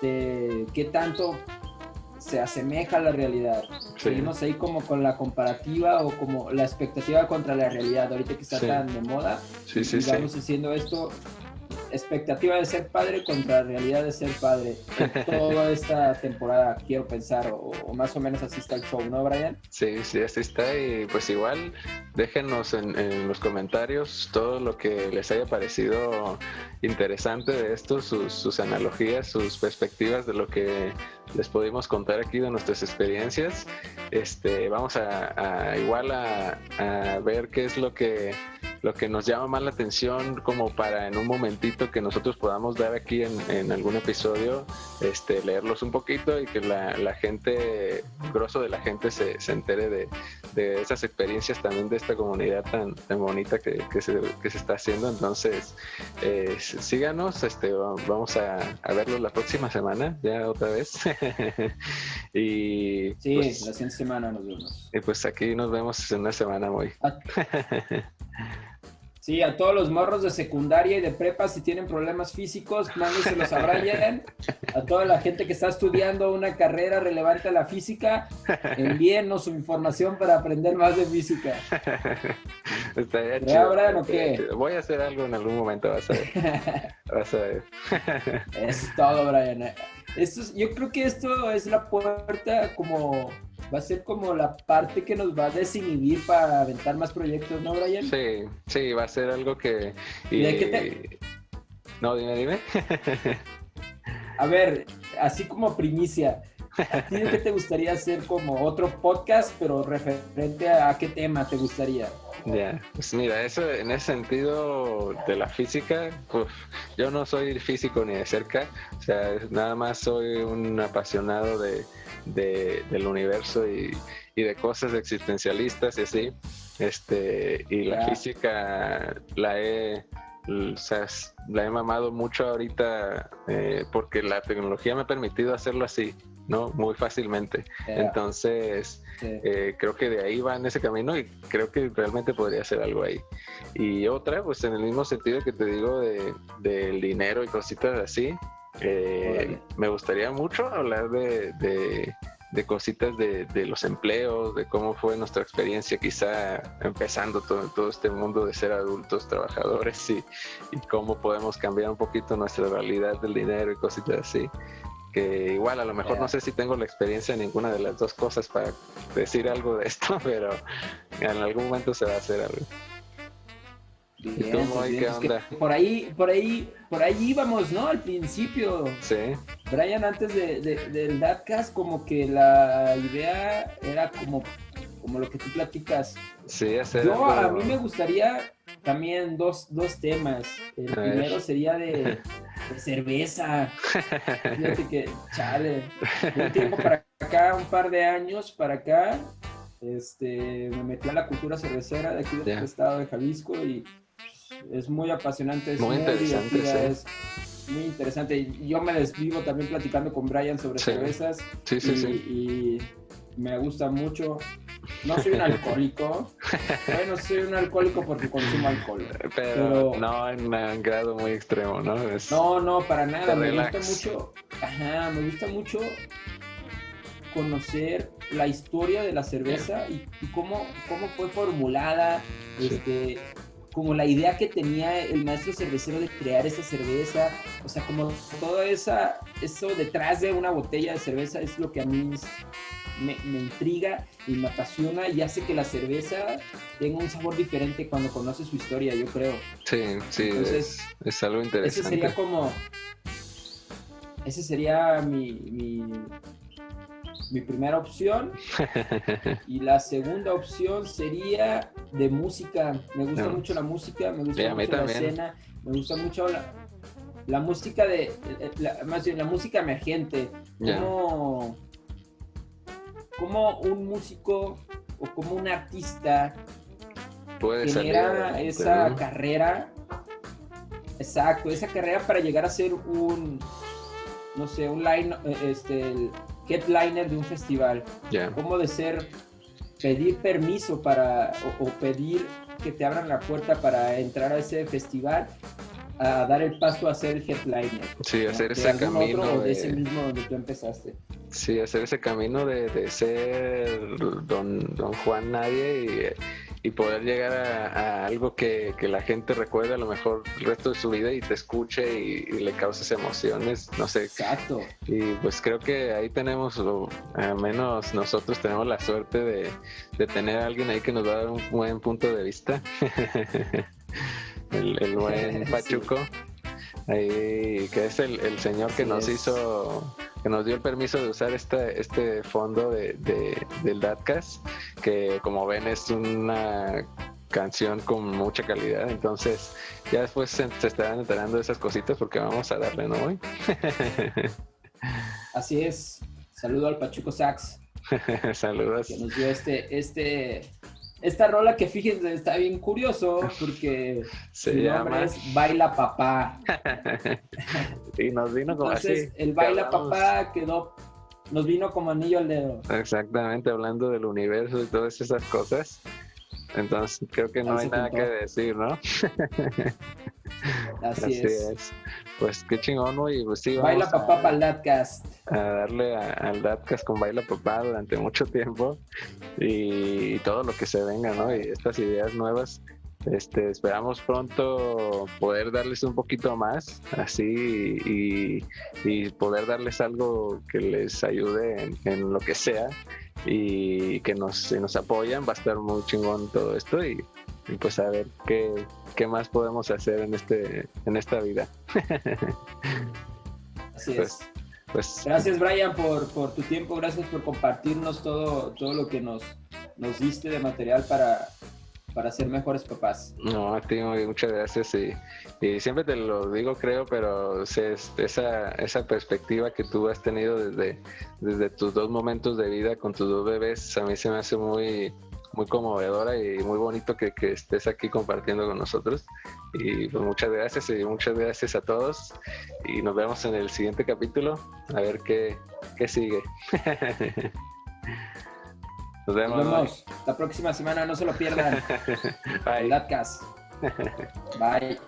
B: qué tanto se asemeja a la realidad.
A: Sí.
B: Seguimos ahí como con la comparativa o como la expectativa contra la realidad, ahorita que está
A: Sí.
B: tan de moda.
A: Sí,
B: Y vamos haciendo esto, expectativa de ser padre contra realidad de ser padre. En toda esta temporada, quiero pensar, o más o menos así está el show, ¿no, Brian?
A: Sí, así está. Y pues igual déjenos en los comentarios todo lo que les haya parecido interesante de esto, sus analogías, sus perspectivas de lo que les pudimos contar aquí de nuestras experiencias. Vamos a igual a ver qué es lo que nos llama más la atención, como para en un momentito que nosotros podamos dar aquí en algún episodio, leerlos un poquito y que la gente, el grosso de la gente se entere de esas experiencias también de esta comunidad tan bonita que se está haciendo. Entonces, síganos, vamos a verlos la próxima semana, ya otra vez. Y
B: sí,
A: pues,
B: la siguiente semana nos vemos.
A: Y pues aquí nos vemos en una semana muy.
B: Sí, a todos los morros de secundaria y de prepa, si tienen problemas físicos, mándenselos a Brian. A toda la gente que está estudiando una carrera relevante a la física, envíennos su información para aprender más de física.
A: Estaría chido.
B: Brian, ¿o qué?
A: Voy a hacer algo en algún momento, vas a ver. Vas a ver.
B: Es todo, Brian. Yo creo que esto es la puerta, va a ser como la parte que nos va a desinhibir para aventar más proyectos, ¿no, Brian?
A: Sí, va a ser algo que... No, dime.
B: A ver, así como primicia, ¿a ti de qué te gustaría hacer como otro podcast, pero referente a qué tema te gustaría?
A: Ya, pues mira, eso en ese sentido de la física, pues yo no soy físico ni de cerca, o sea, nada más soy un apasionado del universo y de cosas existencialistas y así, y la física la he mamado mucho ahorita, porque la tecnología me ha permitido hacerlo así, ¿no? Muy fácilmente. Entonces, creo que de ahí va en ese camino y creo que realmente podría hacer algo ahí. Y otra, pues en el mismo sentido que te digo del dinero y cositas así, me gustaría mucho hablar de cositas de los empleos, de cómo fue nuestra experiencia quizá empezando todo este mundo de ser adultos trabajadores y cómo podemos cambiar un poquito nuestra realidad del dinero y cositas así. Que igual a lo mejor no sé si tengo la experiencia en ninguna de las dos cosas para decir algo de esto, pero en algún momento se va a hacer algo.
B: Bien,
A: ¿Y tú, Moy, qué onda?
B: Por ahí íbamos, ¿no? Al principio.
A: Sí.
B: Brian, antes del Dadcast, como que la idea era como lo que tú platicas.
A: Sí, hacer
B: algo...
A: a
B: mí me gustaría también dos temas. El primero sería de cerveza. Fíjate que, chale, de un tiempo para acá, un par de años para acá, me metí a la cultura cervecera de aquí del estado de Jalisco y es muy apasionante, es muy
A: interesante,
B: divertida, es muy interesante. Y yo me desvivo también platicando con Brian sobre cervezas y me gusta mucho. No soy un alcohólico. Bueno, soy un alcohólico porque consumo alcohol.
A: Pero no en un grado muy extremo, ¿no?
B: No, para nada. Me gusta mucho conocer la historia de la cerveza y cómo fue formulada, como la idea que tenía el maestro cervecero de crear esa cerveza, o sea, como todo eso detrás de una botella de cerveza es lo que a mí me intriga y me apasiona y hace que la cerveza tenga un sabor diferente cuando conoce su historia, yo creo.
A: Sí, entonces, es algo interesante.
B: Ese sería mi primera opción. Y la segunda opción sería de música. Me gusta mucho la música, me gusta mucho la escena, me gusta mucho la música más bien la música emergente. Como un músico o como un artista
A: puede
B: genera esa carrera. Exacto, esa carrera para llegar a ser el headliner de un festival. Como pedir permiso o pedir que te abran la puerta para entrar a ese festival, a dar el paso a ser el headliner.
A: Sí, hacer ese camino.
B: De ese mismo donde tú empezaste.
A: Sí, hacer ese camino de ser don Juan Nadie y poder llegar a algo que la gente recuerde a lo mejor el resto de su vida y te escuche y le causes emociones, no sé.
B: Exacto.
A: Y pues creo que ahí tenemos, o al menos nosotros tenemos la suerte de tener a alguien ahí que nos va a dar un buen punto de vista. el buen Pachuco. Ahí, que es el señor que nos hizo, que nos dio el permiso de usar este fondo del Dadcast, que como ven es una canción con mucha calidad. Entonces ya después se estarán enterando de esas cositas porque vamos a darle, ¿no, güey?
B: Así es. Saludo al Pachuco Sax.
A: Saludos.
B: Que nos dio esta rola que fíjense, está bien curioso porque su nombre es Baila Papá.
A: Y nos vino como
B: entonces,
A: así.
B: El Baila Papá nos vino como anillo al dedo.
A: Exactamente, hablando del universo y todas esas cosas. Entonces creo que no hay nada que decir, ¿no?
B: Así es.
A: Pues qué chingón, ¿no? Y pues sí,
B: Baila Papá para el Dadcast.
A: A darle al Dadcast con Baila Papá durante mucho tiempo y todo lo que se venga, ¿no? Y estas ideas nuevas. Esperamos pronto poder darles un poquito más así y poder darles algo que les ayude en lo que sea y que nos apoyan. Va a estar muy chingón todo esto y pues a ver qué más podemos hacer en esta vida.
B: Así es. Pues gracias, Brian, por tu tiempo, gracias por compartirnos todo lo que nos diste de material para ser mejores papás.
A: No, a ti muchas gracias y siempre te lo digo, creo, pero esa perspectiva que tú has tenido desde tus 2 momentos de vida con tus 2 bebés, a mí se me hace muy, muy conmovedora y muy bonito que estés aquí compartiendo con nosotros. Y pues muchas gracias a todos y nos vemos en el siguiente capítulo, a ver qué sigue. Nos vemos.
B: La próxima semana, no se lo pierdan. Bye. El Dadcast. Bye.